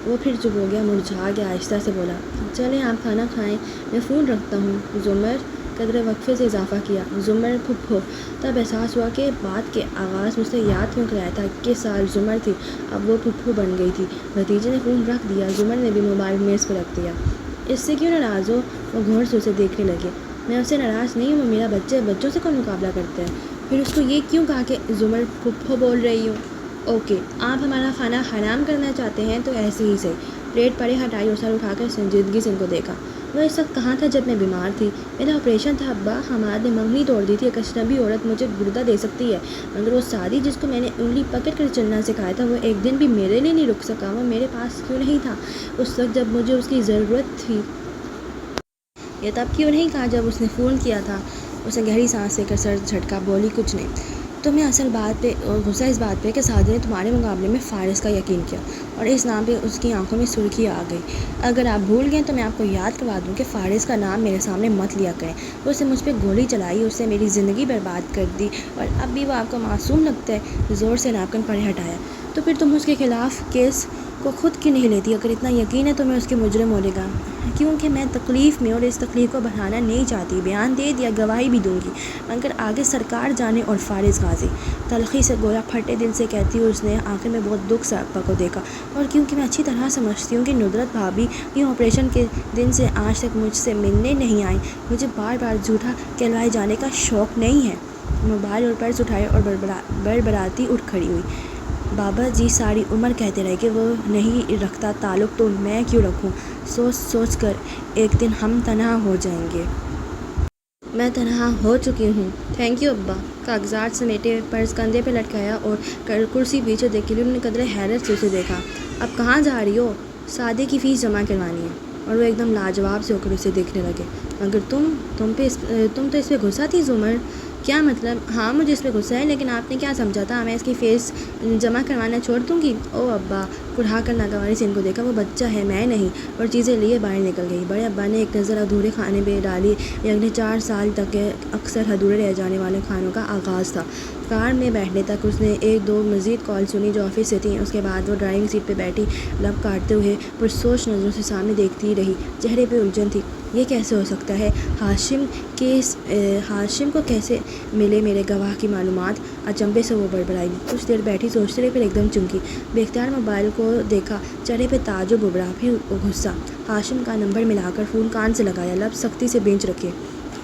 Speaker 1: وہ پھر چپ ہو گیا، مرجھا گیا، آہستہ سے بولا۔ چلیں آپ کھانا کھائیں، میں فون رکھتا ہوں۔ زمر قدرے وقفے سے اضافہ کیا۔ زمر پھپھو۔ تب احساس ہوا کہ بات کے آغاز میں اس نے یاد کیوں کرایا تھا۔ 21 سال زمر تھی، اب وہ پھپھو بن گئی تھی۔ بھتیجے نے فون رکھ دیا۔ زمر نے بھی موبائل میز پہ رکھ دیا۔ اس سے کیوں ناراض ہو؟ وہ غور سے اسے دیکھنے لگے۔ میں اس سے ناراض نہیں ہوں، وہ میرا بچہ ہے، بچوں سے کون مقابلہ کرتا ہے؟ پھر اس کو یہ کیوں کہا کہ زمر پھپھو بول رہی ہوں؟ اوکے، آپ ہمارا کھانا حرام کرنا چاہتے ہیں تو ایسے ہی صحیح۔ پلیٹ پڑے ہٹائی اور سر اٹھا کر سنجیدگی سے ان کو دیکھا۔ وہ اس وقت کہاں تھا جب میں بیمار تھی؟ میرا آپریشن تھا ابا، ہماد نے منگنی توڑ دی تھی۔ ایک اجنبی عورت مجھے گردہ دے سکتی ہے، مگر وہ سعدی جس کو میں نے انگلی پکڑ کر چلنا سکھایا تھا، وہ ایک دن بھی میرے لیے نہیں رک سکا۔ وہ میرے پاس کیوں نہیں تھا اس وقت جب مجھے اس کی ضرورت تھی؟ یہ تب کیوں نہیں کہا جب اس نے فون کیا تھا؟ اس نے گہری سانس لے کر سر جھٹکا، بولی کچھ نہیں۔ تمہیں اصل بات پہ غصہ اس بات پہ کہ سعدی نے تمہارے مقابلے میں فارس کا یقین کیا، اور اس نام پہ اس کی آنکھوں میں سرخی آ گئی۔ اگر آپ بھول گئے تو میں آپ کو یاد کروا دوں کہ فارس کا نام میرے سامنے مت لیا کریں۔ اس نے مجھ پہ گولی چلائی، اس نے میری زندگی برباد کر دی، اور اب بھی وہ آپ کو معصوم لگتا ہے؟ زور سے ناپکن پڑے ہٹایا۔ تو پھر تم اس کے خلاف کیس کو خود کیوں نہیں لیتی؟ اگر اتنا یقین ہے تو میں اس کے مجرم ہونے گا، کیونکہ میں تکلیف میں اور اس تکلیف کو بڑھانا نہیں چاہتی۔ بیان دے دیا، گواہی بھی دوں گی، مگر آگے سرکار جانے اور فارس غازی۔ تلخی سے گویا پھٹے دل سے کہتی ہوئی اس نے آخر میں بہت دکھ سے ابا کو دیکھا۔ اور کیونکہ میں اچھی طرح سمجھتی ہوں کہ ندرت بھابھی یہ آپریشن کے دن سے آج تک مجھ سے ملنے نہیں آئیں، مجھے بار بار جھوٹا کہلوائے جانے کا شوق نہیں ہے۔ موبائل اور پرس اٹھائے اور بڑبڑاتی اٹھ کھڑی ہوئی۔ بابا جی ساری عمر کہتے رہے کہ وہ نہیں رکھتا تعلق، تو میں کیوں رکھوں؟ سوچ سوچ کر ایک دن ہم تنہا ہو جائیں گے۔ میں تنہا ہو چکی ہوں۔ تھینک یو ابا۔ کاغذات سمیٹے، پرس کندھے پہ لٹکایا اور کرسی پیچھے دیکھ لی۔ انہوں نے قدرے حیرت سے اسے دیکھا۔ اب کہاں جا رہی ہو؟ سعدی کی فیس جمع کروانی ہے۔ اور وہ ایک دم لاجواب سے ہو کر اسے دیکھنے لگے۔ مگر تم تو اس پہ غصہ تھی زمر؟ کیا مطلب؟ ہاں مجھے اس پہ غصہ ہے، لیکن آپ نے کیا سمجھا تھا میں اس کی فیس جمع کروانا چھوڑ دوں گی؟ او ابا، کڑھا کر ناگواری سے ان کو دیکھا، وہ بچہ ہے میں نہیں، اور چیزیں لیے باہر نکل گئی۔ بڑے ابا نے ایک نظر ادھورے کھانے پہ ڈالی، یہ اگلے 4 سال تک کے اکثر ادھورے رہ جانے والے کھانوں کا آغاز تھا۔ کار میں بیٹھنے تک اس نے 1-2 مزید کال سنی جو آفس سے تھیں، اس کے بعد وہ ڈرائیونگ سیٹ پہ بیٹھی لب کاٹتے ہوئے پرسوچ نظروں سے سامنے دیکھتی رہی، چہرے پہ الجھن تھی۔ یہ کیسے ہو سکتا ہے؟ ہاشم کو کیسے ملے میرے گواہ کی معلومات؟ اچنبھے سے وہ بڑبڑائی۔ کچھ دیر بیٹھی سوچتے رہے، پھر ایک دم چمکی، بے اختیار موبائل کو دیکھا، چہرے پہ تعجب ابھرا، پھر غصہ۔ ہاشم کا نمبر ملا کر فون کان سے لگایا، لب سختی سے بینچ رکھے۔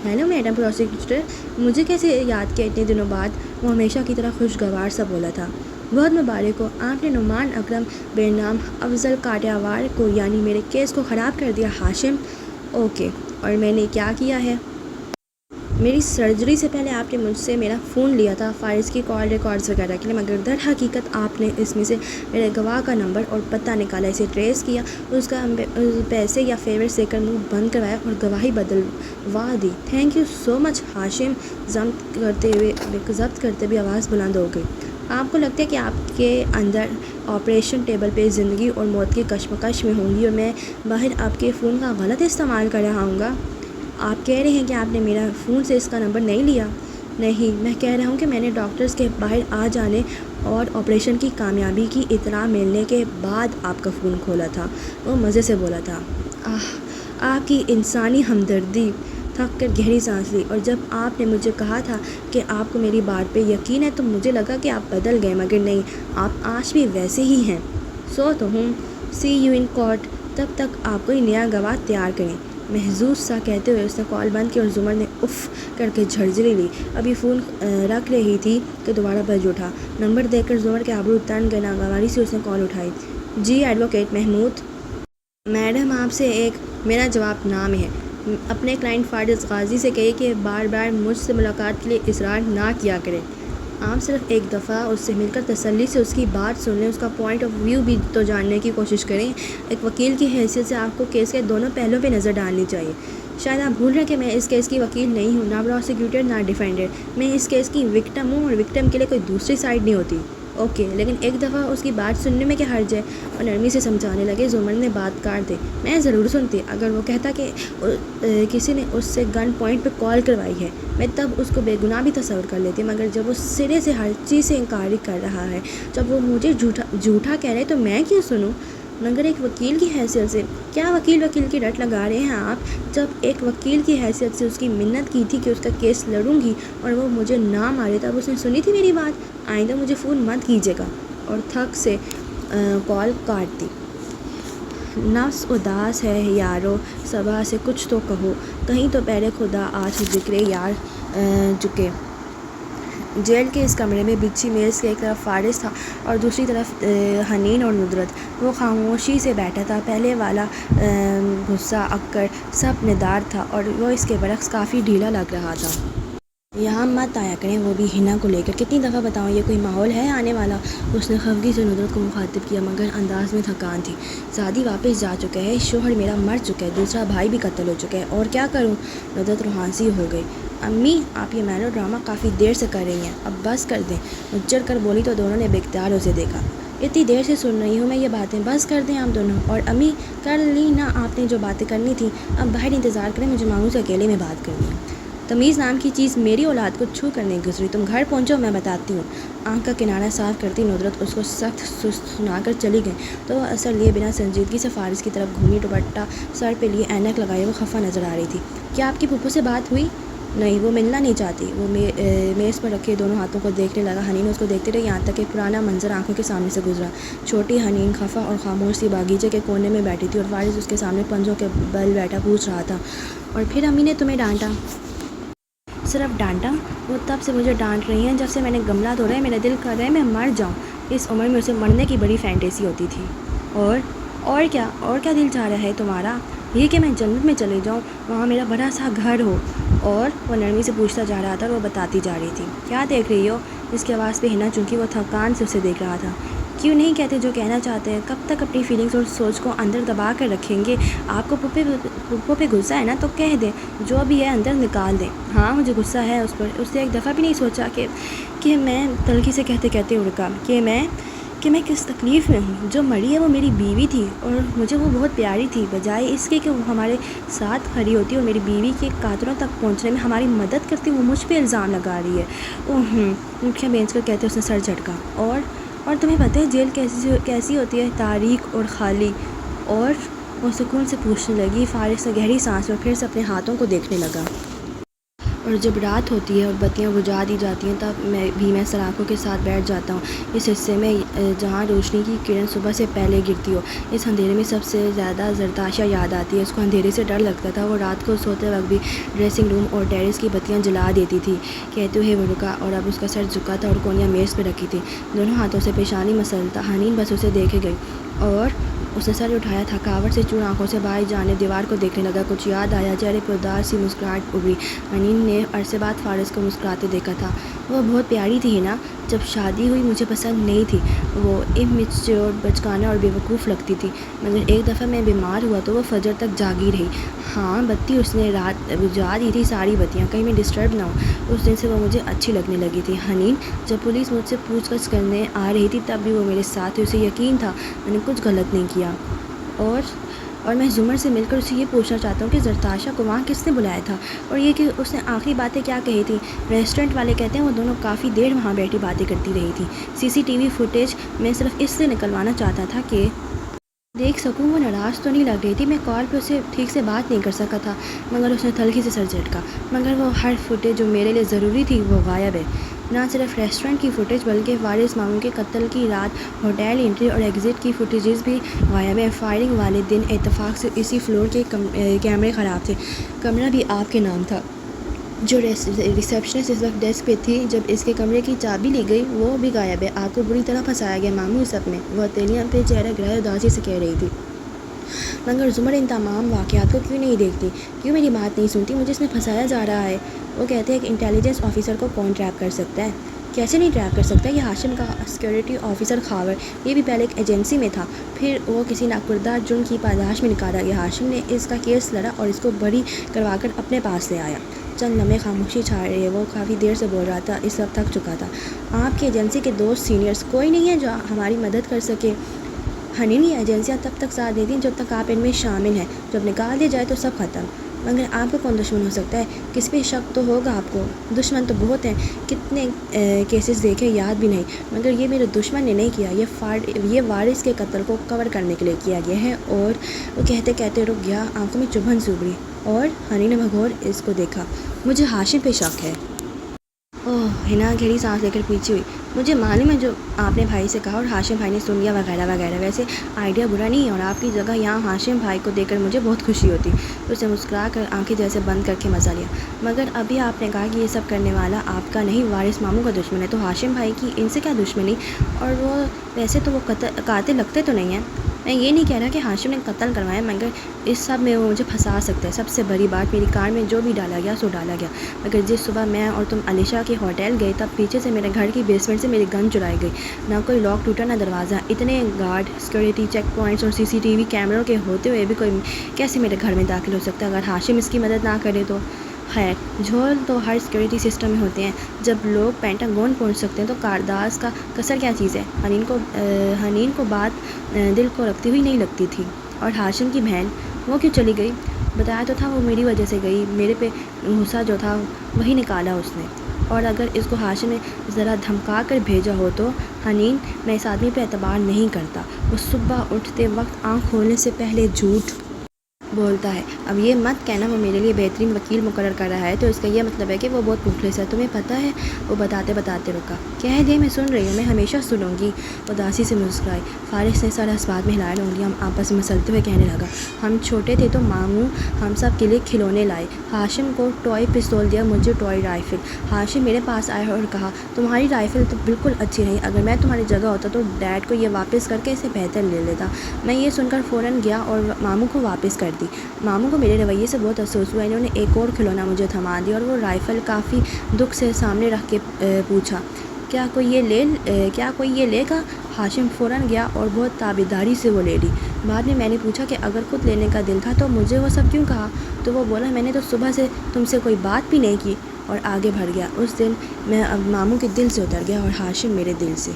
Speaker 1: ہیلو میڈم پروسیکیوٹر، مجھے کیسے یاد کیا اتنے دنوں بعد؟ وہ ہمیشہ کی طرح خوشگوار سا بولا تھا۔ بہت مبارک ہو، آپ نے نعمان اکرم بنام افضل کاٹیاوار کو یعنی میرے کیس کو خراب کر دیا ہاشم۔ اوکے، اور میں نے کیا کیا ہے؟ میری سرجری سے پہلے آپ نے مجھ سے میرا فون لیا تھا فائلز کی کال ریکارڈز وغیرہ کے لیے، مگر در حقیقت آپ نے اس میں سے میرے گواہ کا نمبر اور پتہ نکالا، اسے ٹریس کیا، اس کا پیسے یا فیورز دے کر منہ بند کروایا اور گواہی بدلوا دی۔ تھینک یو سو مچ ہاشم، ضبط کرتے ہوئے آواز بلند ہو گئی۔ آپ کو لگتا ہے کہ آپ کے اندر آپریشن ٹیبل پہ زندگی اور موت کی کشمکش میں ہوں گی اور میں باہر آپ کے فون کا غلط استعمال کر رہا ہوں گا؟ آپ کہہ رہے ہیں کہ آپ نے میرا فون سے اس کا نمبر نہیں لیا؟ نہیں، میں کہہ رہا ہوں کہ میں نے ڈاکٹرز کے باہر آ جانے اور آپریشن کی کامیابی کی اطلاع ملنے کے بعد آپ کا فون کھولا تھا۔ وہ مزے سے بولا تھا۔ آپ کی انسانی ہمدردی۔ تھک کر گہری سانس لی، اور جب آپ نے مجھے کہا تھا کہ آپ کو میری بات پہ یقین ہے تو مجھے لگا کہ آپ بدل گئے، مگر نہیں، آپ آج بھی ویسے ہی ہیں۔ سو تو ہوں، سی یو ان کورٹ، تب تک آپ کوئی نیا گواہ تیار کریں۔ محظوظ سا کہتے ہوئے اس نے کال بند کی اور زمر نے اف کر کے جھرجری لی۔ ابھی فون رکھ رہی تھی کہ دوبارہ بج اٹھا۔ نمبر دیکھ کر زمر کے ابرو تن گئے، ناگواری سے اس نے کال اٹھائی۔ جی ایڈوکیٹ محمود۔ میڈم آپ سے میرا جواب نام ہے۔ اپنے کلائنٹ فارز غازی سے کہیے کہ بار بار مجھ سے ملاقات کے لیے اصرار نہ کیا کرے۔ آپ صرف ایک دفعہ اس سے مل کر تسلی سے اس کی بات سن لیں، اس کا پوائنٹ آف ویو بھی تو جاننے کی کوشش کریں۔ ایک وکیل کی حیثیت سے آپ کو کیس کے دونوں پہلوؤں پہ نظر ڈالنی چاہیے۔ شاید آپ بھول رہے ہیں کہ میں اس کیس کی وکیل نہیں ہوں، نہ پروسیکیوٹر نہ ڈیفینڈر۔ میں اس کیس کی وکٹم ہوں، اور وکٹم کے لیے کوئی دوسری سائڈ نہیں ہوتی۔ اوکے، لیکن ایک دفعہ اس کی بات سننے میں کیا حرج ہے؟ اور نرمی سے سمجھانے لگے۔ زمر نے بات کاٹ دی۔ میں ضرور سنتی، اگر وہ کہتا کہ کسی نے اس سے گن پوائنٹ پہ کال کروائی ہے، میں تب اس کو بے گناہ بھی تصور کر لیتی، مگر جب وہ سرے سے ہر چیز سے انکار کر رہا ہے، جب وہ مجھے جھوٹا کہہ رہے تو میں کیوں سنوں؟ مگر ایک وکیل کی حیثیت سے کیا وکیل کی رٹ لگا رہے ہیں آپ؟ جب ایک وکیل کی حیثیت سے اس کی منت کی تھی کہ اس کا کیس لڑوں گی اور وہ مجھے نہ مارے، تب اس نے سنی تھی میری بات؟ آئندہ مجھے فون مت کیجیے گا۔ اور تھک سے کال کاٹ دی۔ نفس اداس ہے یارو، صبح سے کچھ تو کہو، کہیں تو پہلے خدا آج ذکر یار جھکے۔ جیل کے اس کمرے میں بچھی میز کے ایک طرف فارس تھا اور دوسری طرف حنین اور ندرت۔ وہ خاموشی سے بیٹھا تھا، پہلے والا غصہ اکڑ سب ندار تھا اور وہ اس کے برعکس کافی ڈھیلا لگ رہا تھا۔ یہاں مت آیا کریں، وہ بھی حنا کو لے کر۔ کتنی دفعہ بتاؤں، یہ کوئی ماحول ہے آنے والا؟ اس نے خفگی سے ندرت کو مخاطب کیا، مگر انداز میں تھکان تھی۔ زادی واپس جا چکا ہے، شوہر میرا مر چکا ہے، دوسرا بھائی بھی قتل ہو چکا ہے، اور کیا کروں؟ ندرت روحانسی ہو گئی۔ امی، آپ یہ میلو ڈرامہ کافی دیر سے کر رہی ہیں، اب بس کر دیں، اچڑ کر بولی تو دونوں نے بے اختیار اسے دیکھا۔ اتنی دیر سے سن رہی ہوں میں یہ باتیں، بس کر دیں آپ دونوں۔ اور امی، کر لی نا آپ نے جو باتیں کرنی تھیں، اب باہر انتظار کریں، مجھے ماموں سے اکیلے میں بات کرنی ہے۔ تمیز نام کی چیز میری اولاد کو چھو کر نہیں گزری، تم گھر پہنچو، میں بتاتی ہوں۔ آنکھ کا کنارہ صاف کرتی ندرت اس کو سخت سنا کر چلی گئی تو وہ اثر لیے بنا سنجیدگی سے فارس کی طرف گھومی، دوپٹہ سر پہ لیے اینک لگائے وہ خفا نظر آ رہی تھی۔ کیا آپ کی پھپھو سے بات ہوئی؟ نہیں، وہ ملنا نہیں چاہتی۔ وہ میز پر رکھے دونوں ہاتھوں کو دیکھنے لگا۔ حنین اس کو دیکھتے رہے یہاں تک کہ پرانا منظر آنکھوں کے سامنے سے گزرا۔ چھوٹی حنین خفا اور خاموش سی باغیچے کے کونے میں بیٹھی تھی اور فارس اس کے سامنے پنجوں کے بل بیٹھا پوچھ رہا تھا، اور پھر امی نے تمہیں ڈانٹا؟ صرف ڈانٹا؟ وہ تب سے مجھے ڈانٹ رہی ہیں جب سے میں نے گملہ دھوڑا ہے، میرا دل کر رہا ہے میں مر جاؤں۔ اس عمر میں اسے مرنے کی بڑی فینٹیسی ہوتی تھی۔ اور کیا دل چاہ رہا ہے تمہارا؟ یہ کہ میں جنت میں چلے جاؤں، وہاں میرا بڑا سا گھر ہو۔ اور وہ نرمی سے پوچھتا جا رہا تھا اور وہ بتاتی جا رہی تھی۔ کیا دیکھ رہی ہو؟ اس کی آواز پہ ہنا چونکہ وہ تھکان سے اسے دیکھ رہا تھا۔ کیوں نہیں کہتے جو کہنا چاہتے ہیں؟ کب تک اپنی فیلنگز اور سوچ کو اندر دبا کر رکھیں گے؟ آپ کو پپو پہ غصہ ہے نا تو کہہ دیں، جو بھی ہے اندر نکال دیں۔ ہاں مجھے غصہ ہے اس پر، اس نے ایک دفعہ بھی نہیں سوچا کہ میں تلخی سے کہتے کہتے اڑکا کہ میں کس تکلیف میں ہوں۔ جو مری ہے وہ میری بیوی تھی اور مجھے وہ بہت پیاری تھی، بجائے اس کے کہ وہ ہمارے ساتھ کھڑی ہوتی اور میری بیوی کے قاتلوں تک پہنچنے میں ہماری مدد کرتی، وہ مجھ پہ الزام لگا رہی ہے۔ مٹھیاں بھینچ کر کہتے اس نے سر جھٹکا۔ اور تمہیں پتہ ہے جیل کیسی ہوتی ہے؟ تاریک اور خالی۔ اور وہ سکون سے پوچھنے لگی۔ فارغ سے گہری سانس اور پھر سے اپنے ہاتھوں کو دیکھنے لگا۔ اور جب رات ہوتی ہے اور بتیاں بجھا دی جاتی ہیں تب میں سلاخوں کے ساتھ بیٹھ جاتا ہوں اس حصے میں جہاں روشنی کی کرن صبح سے پہلے گرتی ہو۔ اس اندھیرے میں سب سے زیادہ زرتاشا یاد آتی ہے۔ اس کو اندھیرے سے ڈر لگتا تھا۔ وہ رات کو سوتے وقت بھی ڈریسنگ روم اور ٹیرس کی بتیاں جلا دیتی تھی۔ کہتے ہوئے وہ رکا اور اب اس کا سر جھکا تھا اور کونیاں میز پہ رکھی تھی، دونوں ہاتھوں سے پیشانی مسلتا۔ حنین بس اسے دیکھے گئی اور اس نے سر اٹھایا، تھکاوٹ سے چور آنکھوں سے بائی جانب دیوار کو دیکھنے لگا۔ کچھ یاد آیا، چہرے پہ اداس سی مسکراہٹ ابھری۔ حنین نے عرصے بعد فارغ کو مسکراتے دیکھا تھا۔ وہ بہت پیاری تھی نا؟ جب شادی ہوئی مجھے پسند نہیں تھی، وہ اممیچور، بچکانہ اور بے وقوف لگتی تھی، مگر ایک دفعہ میں بیمار ہوا تو وہ فجر تک جاگی رہی۔ ہاں بتی اس نے رات بجھا دی تھی، ساری بتیاں، کہیں میں ڈسٹرب نہ ہوں۔ اس دن سے وہ مجھے اچھی لگنے لگی تھی۔ حنین، جب پولیس مجھ سے پوچھ گچھ کرنے آ رہی تھی تب بھی وہ میرے ساتھ تھی، اسے یقین تھا میں نے کچھ غلط نہیں کیا۔ اور میں زمر سے مل کر اسے یہ پوچھنا چاہتا ہوں کہ زرتاشا کو وہاں کس نے بلایا تھا، اور یہ کہ اس نے آخری باتیں کیا کہی تھی؟ ریسٹورنٹ والے کہتے ہیں وہ دونوں کافی دیر وہاں بیٹھی باتیں کرتی رہی تھی۔ CCTV فوٹیج میں صرف اس لیے نکلوانا چاہتا تھا کہ دیکھ سکوں وہ ناراض تو نہیں لگ رہی تھی۔ میں کال پہ اسے ٹھیک سے بات نہیں کر سکا تھا۔ مگر اس نے تلخی سے سر جھٹکا۔ مگر وہ ہر فوٹیج جو میرے لیے ضروری تھی وہ غائب ہے۔ نہ صرف ریسٹورنٹ کی فوٹیج بلکہ وارث ماموں کے قتل کی رات ہوٹل انٹری اور ایگزٹ کی فوٹیجز بھی غائب ہیں۔ فائرنگ والے دن اتفاق سے اسی فلور کے کیمرے خراب تھے۔ کمرہ بھی آپ کے نام تھا۔ جو ریسیپشنسٹ اس وقت ڈیسک پہ تھی جب اس کے کمرے کی چابی لی گئی وہ بھی غائب ہے۔ آپ کو بری طرح پھنسایا گیا ماموں اس سب میں، وہ ہتھیلیاں پہ چہرہ گرائے اداسی سے کہہ رہی تھی۔ مگر زمر ان تمام واقعات کو کیوں نہیں دیکھتی؟ کیوں میری بات نہیں سنتی؟ مجھے اس میں پھنسایا جا رہا ہے۔ وہ کہتے ہیں کہ انٹیلیجنس آفیسر کو کون ٹریپ کر سکتا ہے؟ کیسے نہیں ٹریپ کر سکتا؟ یہ ہاشم کا سیکیورٹی آفیسر خاور، یہ بھی پہلے ایک ایجنسی میں تھا، پھر وہ کسی ناکردہ جرم کی پاداش میں نکالا گیا۔ ہاشم نے اس کا کیس لڑا اور اس کو بری کروا کر اپنے پاس لے آیا۔ چند لمحے خاموشی چھا رہی ہے۔ وہ کافی دیر سے بول رہا تھا، اس وقت تھک چکا تھا۔ آپ کی ایجنسی کے دوست سینئرز کوئی نہیں ہے جو ہماری مدد کر سکے؟ حنین، یہ ایجنسیاں تب تک ساتھ دیتی ہیں جب تک آپ ان میں شامل ہیں، جب نکال دیا جائے تو سب ختم۔ مگر آپ کا کون دشمن ہو سکتا ہے؟ کس پہ شک تو ہوگا آپ کو؟ دشمن تو بہت ہیں، کتنے کیسز دیکھے یاد بھی نہیں، مگر یہ میرے دشمن نے نہیں کیا، یہ وارث کے قتل کو کور کرنے کے لیے کیا گیا ہے۔ اور وہ کہتے کہتے رک گیا، آنکھوں میں چبھن سی ابھری اور حنین نے بغور اس کو دیکھا۔ مجھے ہاشم پہ شک ہے۔ اوہ، حنا گہری سانس لے کر پیچھے ہوئی۔ مجھے معلوم ہے جو آپ نے بھائی سے کہا اور ہاشم بھائی نے سن لیا وغیرہ وغیرہ، ویسے آئیڈیا برا نہیں ہے اور آپ کی جگہ یہاں ہاشم بھائی کو دیکھ کر مجھے بہت خوشی ہوتی۔ اس نے مسکرا کر آنکھیں جیسے بند کر کے مزہ لیا۔ مگر ابھی آپ نے کہا کہ یہ سب کرنے والا آپ کا نہیں وارث ماموں کا دشمن ہے، تو ہاشم بھائی کی ان سے کیا دشمنی؟ اور وہ ویسے تو وہ قاتل لگتے تو نہیں ہیں۔ میں یہ نہیں کہہ رہا کہ ہاشم نے قتل کروایا، مگر اس سب میں وہ مجھے پھنسا سکتا ہے۔ سب سے بڑی بات، میری کار میں جو بھی ڈالا گیا سو ڈالا گیا، مگر جس صبح میں اور تم علیشا کے ہوٹل گئے تب پیچھے سے میرے گھر کی بیسمنٹ سے میری گن چرائی گئی۔ نہ کوئی لاک ٹوٹا نہ دروازہ۔ اتنے گارڈ، سیکیورٹی چیک پوائنٹس اور CCTV کیمروں کے ہوتے ہوئے بھی کوئی کیسے میرے گھر میں داخل ہو سکتا ہے اگر ہاشم اس کی مدد نہ کرے تو؟ خیر، جھول تو ہر سیکیورٹی سسٹم میں ہوتے ہیں۔ جب لوگ پینٹاگون پہنچ سکتے ہیں تو کارداز کا کسر کیا چیز ہے؟ حنین کو بات دل کو رکھتی ہوئی نہیں لگتی تھی۔ اور ہاشم کی بہن، وہ کیوں چلی گئی؟ بتایا تو تھا وہ میری وجہ سے گئی، میرے پہ غصہ جو تھا وہی نکالا اس نے۔ اور اگر اس کو ہاشم نے ذرا دھمکا کر بھیجا ہو تو؟ حنین، میں اس آدمی پہ اعتبار نہیں کرتا، وہ صبح اٹھتے وقت آنکھ کھولنے سے پہلے جھوٹ بولتا ہے۔ اب یہ مت کہنا وہ میرے لیے بہترین وکیل مقرر کر رہا ہے تو اس کا یہ مطلب ہے کہ وہ بہت مخلص ہے، تمہیں پتہ ہے؟ وہ بتاتے بتاتے رکا۔ کہہ دے، میں سن رہی ہوں، میں ہمیشہ سنوں گی۔ اداسی سے مسکرائی۔ فارغ نے سر اس بات میں ہلایا، انگلیاں آپس میں مسلتے ہوئے کہنے لگا، ہم چھوٹے تھے تو ماموں ہم سب کے لیے کھلونے لائے، ہاشم کو ٹوائے پستول دیا، مجھے ٹوائے رائفل۔ ہاشم میرے پاس آیا اور کہا، تمہاری رائفل تو بالکل اچھی نہیں، اگر میں تمہاری جگہ ہوتا تو ڈیڈ کو یہ واپس کر کے اسے بہتر لے لیتا۔ میں یہ سن کر فوراً گیا اور ماموں کو واپس کر دی۔ ماموں کو میرے رویے سے بہت افسوس ہوا، انہوں نے ایک اور کھلونا مجھے تھما دیا اور وہ رائفل کافی دکھ سے سامنے رکھ کے پوچھا، کیا کوئی یہ لے گا؟ ہاشم فوراً گیا اور بہت تابیداری سے وہ لے لی۔ بعد میں نے پوچھا کہ اگر خود لینے کا دل تھا تو مجھے وہ سب کیوں کہا؟ تو وہ بولا میں نے تو صبح سے تم سے کوئی بات بھی نہیں کی، اور آگے بڑھ گیا۔ اس دن میں اب ماموں کے دل سے اتر گیا اور ہاشم میرے دل سے۔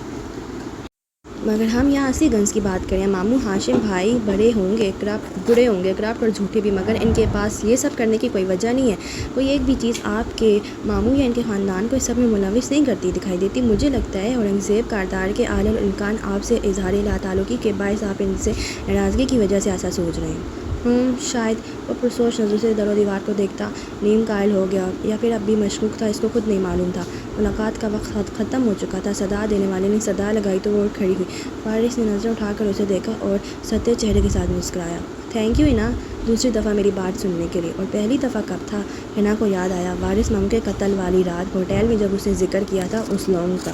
Speaker 1: مگر ہم یہاں اسی گنز کی بات کریں، ماموں ہاشم بھائی بڑے ہوں گے کرپٹ اور جھوٹے بھی، مگر ان کے پاس یہ سب کرنے کی کوئی وجہ نہیں ہے۔ کوئی ایک بھی چیز آپ کے ماموں یا ان کے خاندان کو اس سب میں ملوث نہیں کرتی دکھائی دیتی۔ مجھے لگتا ہے اورنگزیب کردار کے اعلی الامکان آپ سے اظہار لا تعلقی کے باعث آپ ان سے ناراضگی کی وجہ سے ایسا سوچ رہے ہیں۔ شاید وہ پرسوچ نظروں سے در و دیوار کو دیکھتا نیم قائل ہو گیا، یا پھر اب بھی مشکوک تھا، اس کو خود نہیں معلوم تھا۔ ملاقات کا وقت ختم ہو چکا تھا۔ صدا دینے والے نے صدا لگائی تو وہ اٹھ کھڑی ہوئی۔ فارس نے نظریں اٹھا کر اسے دیکھا اور سطح چہرے کے ساتھ مسکرایا۔ تھینک یو اینا، دوسری دفعہ میری بات سننے کے لیے۔ اور پہلی دفعہ کب تھا؟ اینا کو یاد آیا، وارث ماموں کے قتل والی رات ہوٹل میں جب اس نے ذکر کیا تھا اس لونگ کا۔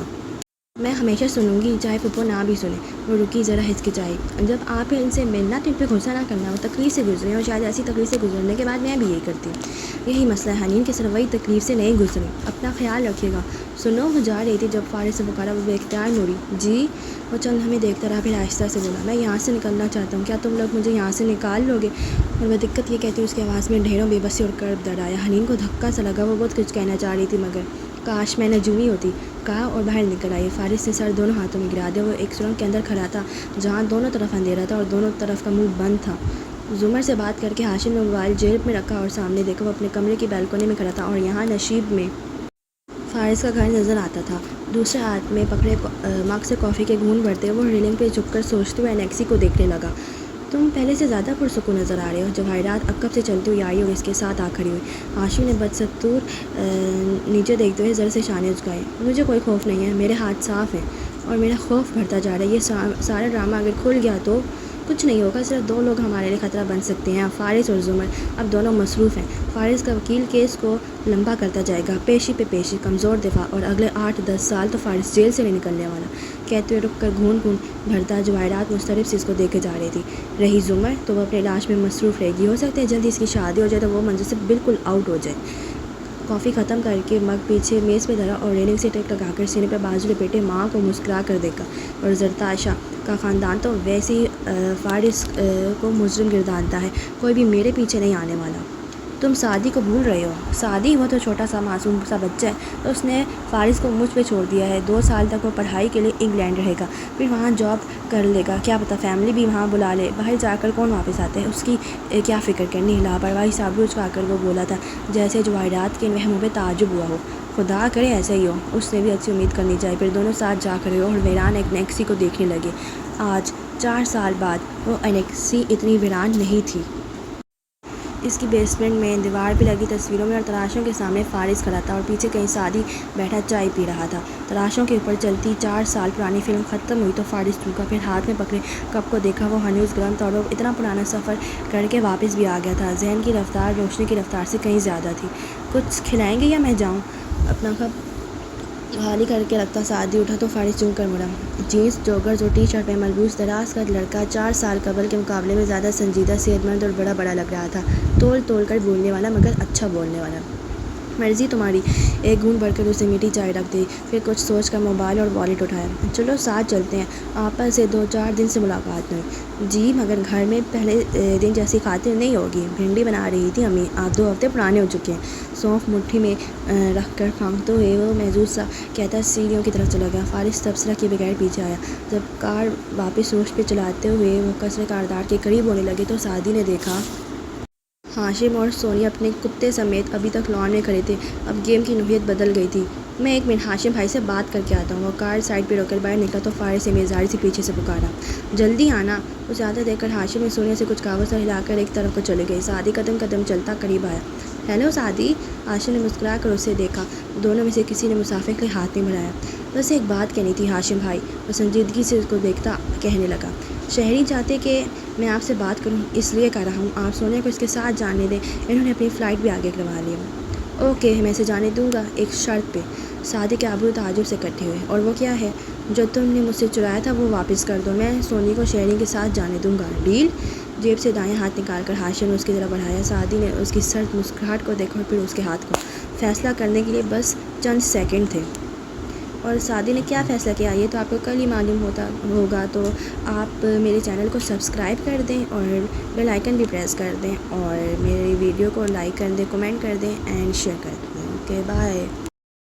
Speaker 1: میں ہمیشہ سنوں گی، چاہے پھپھو نہ بھی سنے۔ وہ رکی، ذرا ہچکچائی۔ جب آپ ان سے ملنا تو ان پہ غصہ نہ کرنا، وہ تکلیف سے گزرے ہیں، اور شاید ایسی تکلیف سے گزرنے کے بعد میں بھی یہی کرتی ہوں۔ یہی مسئلہ ہے، حنین کی صرف وہی تکلیف سے نہیں گزری۔ اپنا خیال رکھیے گا۔ سنو، وہ جا رہی تھی جب فارس سے پکارا، وہ بے اختیار موڑی۔ جی؟ وہ چند ہمیں دیکھتا رہا، پھر آہستہ سے بولا، میں یہاں سے نکلنا چاہتا ہوں، کیا تم لوگ مجھے یہاں سے نکال لو گے؟ اور وہ دقت یہ کہتی اس کی آواز میں ڈھیروں بے بسی اور کرب درد آیا۔ حنین کو دھکا سا لگا، وہ بہت کچھ کہنا چاہ رہی تھی، مگر کاش میں نجومی ہوتی، کہا اور باہر نکل آئی۔ فارس نے سر دونوں ہاتھوں میں گرا دیا۔ وہ ایک سرنگ کے اندر کھڑا تھا جہاں دونوں طرف اندھیرا تھا اور دونوں طرف کا منہ بند تھا۔ زمر سے بات کر کے ہاشم نے موبائل جیب میں رکھا اور سامنے دیکھا۔ وہ اپنے کمرے کی بالکونی میں کھڑا تھا اور یہاں نشیب میں فارس کا گھر نظر آتا تھا۔ دوسرے ہاتھ میں پکڑے مگ سے کافی کے گھونٹ بھرتے وہ ریلنگ پہ جھک کر سوچتے ہوئے انیکسی کو دیکھنے لگا۔ تم پہلے سے زیادہ پرسکون نظر آ رہے ہو۔ جواہرات عقب سے چلتی ہوئی آئی اور اس کے ساتھ آ کھڑی ہوئی۔ ہاشم نے بدستور نیچے دیکھتے ہوئے ذرا سے شانے جھکائے۔ مجھے کوئی خوف نہیں ہے، میرے ہاتھ صاف ہیں اور میرا خوف بڑھتا جا رہا ہے۔ یہ سارا ڈرامہ اگر کھل گیا تو کچھ نہیں ہوگا، صرف دو لوگ ہمارے لیے خطرہ بن سکتے ہیں، فارس اور زمر۔ اب دونوں مصروف ہیں۔ فارس کا وکیل کیس کو لمبا کرتا جائے گا، پیشی پہ پیشی، کمزور دفاع، اور اگلے 8-10 سال تو فارس جیل سے نہیں نکلنے والا۔ کہتے ہوئے رک کر گھونٹ بھرتا جواہرات مضطرب سے اس کو دیکھے جا رہی تھی۔ رہی زمر تو وہ اپنے علاج میں مصروف رہے گی، ہو سکتا ہے جلدی اس کی شادی ہو جائے تو وہ منظر سے بالکل آؤٹ ہو جائے۔ کافی ختم کر کے مگ پیچھے میز پہ دھرا اور ریلنگ سے ٹیک لگا کر سینے پہ بازو لپیٹے ماں کو مسکرا کر دیکھا۔ اور زرتاشا کا خاندان تو ویسے ہی فارس کو مجرم گردانتا ہے، کوئی بھی میرے پیچھے نہیں آنے والا۔ تم سعدی کو بھول رہے ہو۔ سعدی؟ وہ تو چھوٹا سا معصوم سا بچہ ہے، تو اس نے فارس کو مجھ پہ چھوڑ دیا ہے۔ 2 سال تک وہ پڑھائی کے لیے انگلینڈ رہے گا، پھر وہاں جاب کر لے گا، کیا پتہ فیملی بھی وہاں بلا لے۔ باہر جا کر کون واپس آتے ہے، اس کی کیا فکر کرنی۔ لاپرواہی سے آبرو اچکا کر وہ بولا تھا جیسے جواہرات کے ان وہموں پہ تعجب ہوا ہو۔ خدا کرے ایسا ہی ہو، اس نے بھی اچھی امید کرنی چاہیے۔ پھر دونوں ساتھ جا کھڑے ہوئے اور ویران انیکسی کو دیکھنے لگے۔ آج 4 سال بعد وہ انیکسی اتنی ویران نہیں تھی۔ اس کی بیسمنٹ میں دیوار پہ لگی تصویروں میں اور تراشوں کے سامنے فارس کھڑا تھا اور پیچھے کہیں سعدی بیٹھا چائے پی رہا تھا۔ تراشوں کے اوپر چلتی 4 سال پرانی فلم ختم ہوئی تو فارس چونکا، پھر ہاتھ میں پکڑے کپ کو دیکھا۔ وہ ہنوز گرم تھا اور وہ اتنا پرانا سفر کر کے واپس بھی آ گیا تھا۔ ذہن کی رفتار روشنی کی رفتار سے کہیں زیادہ تھی۔ کچھ کھلائیں گے یا میں جاؤں؟ اپنا کپ خالی کر کے رکھتا سعدی اٹھا تو فارس چونک کر مڑا۔ جینس، جوگرز اور ٹی شرٹ میں ملبوس دراز قد لڑکا 4 سال قبل کے مقابلے میں زیادہ سنجیدہ، صحت مند اور بڑا لگ رہا تھا۔ تول کر بولنے والا، مگر اچھا بولنے والا۔ مرضی تمہاری۔ ایک گھونٹ بھر کر اسے میٹھی چائے رکھ دی، پھر کچھ سوچ کر موبائل اور والیٹ اٹھایا۔ چلو ساتھ چلتے ہیں، آپس سے 2-4 دن سے ملاقات نہیں۔ جی مگر گھر میں پہلے دن جیسی خاطر نہیں ہوگی۔ بھنڈی بنا رہی تھی امی، آپ 2 ہفتے پرانے ہو چکے ہیں۔ سونف مٹھی میں رکھ کر پھانکتے ہوئے وہ محظوظ سا کہتا سیڑھیوں کی طرف چلا گیا۔ فارس تبصرہ کیے بغیر پیچھے آیا۔ جب کار واپس روش پہ چلاتے ہوئے وہ قصر کاردار کے قریب ہونے لگے تو سعدی نے دیکھا ہاشم اور سونی اپنے کتے سمیت ابھی تک لان میں کھڑے تھے۔ اب گیم کی نوعیت بدل گئی تھی۔ میں 1 منٹ ہاشم بھائی سے بات کر کے آتا ہوں۔ وہ کار سائڈ پہ روک کر باہر نکلا تو فارس سے بیزاری سے پیچھے سے پکارا، جلدی آنا۔ اسے آتے دیکھ کر ہاشم نے سونیا سے کچھ کاغذ ہلا کر ایک طرف کو چلے گئے۔ سعدی قدم چلتا قریب آیا۔ ہیلو سعدی، ہاشم نے مسکرا کر اسے دیکھا۔ دونوں میں سے کسی نے مسافر کے ہاتھ نہیں بڑھایا۔ بس ایک بات کہنی تھی ہاشم بھائی، وہ سنجیدگی سے اس کو دیکھتا کہنے لگا۔ شہری چاہتے کہ میں آپ سے بات کروں، اس لیے کر رہا ہوں، آپ سونیا کو اس کے ساتھ جانے دیں، انہوں نے اپنی فلائٹ بھی آگے کروا لی ہے۔ اوکے، میں اسے جانے دوں گا، ایک شرط پہ۔ سعدی کے آبرو تعجب سے اکٹھے ہوئے۔ اور وہ کیا ہے؟ جو تم نے مجھ سے چرایا تھا وہ واپس کر دو، میں سونی کو شہری کے ساتھ جانے دوں گا، ڈیل؟ جیب سے دائیں ہاتھ نکال کر ہاشم نے اس کی طرف بڑھایا۔ سعدی نے اس کی سرد مسکراہٹ کو دیکھا اور پھر اس کے ہاتھ کو۔ فیصلہ کرنے کے لیے بس چند سیکنڈ تھے۔ اور سعدی نے کیا فیصلہ کیا یہ تو آپ کو کل ہی معلوم ہوگا. تو آپ میرے چینل کو سبسکرائب کر دیں اور بیل آئیکن بھی پریس کر دیں اور میری ویڈیو کو لائک کر دیں, کمنٹ کر دیں اینڈ شیئر کر دیں. Okay bye.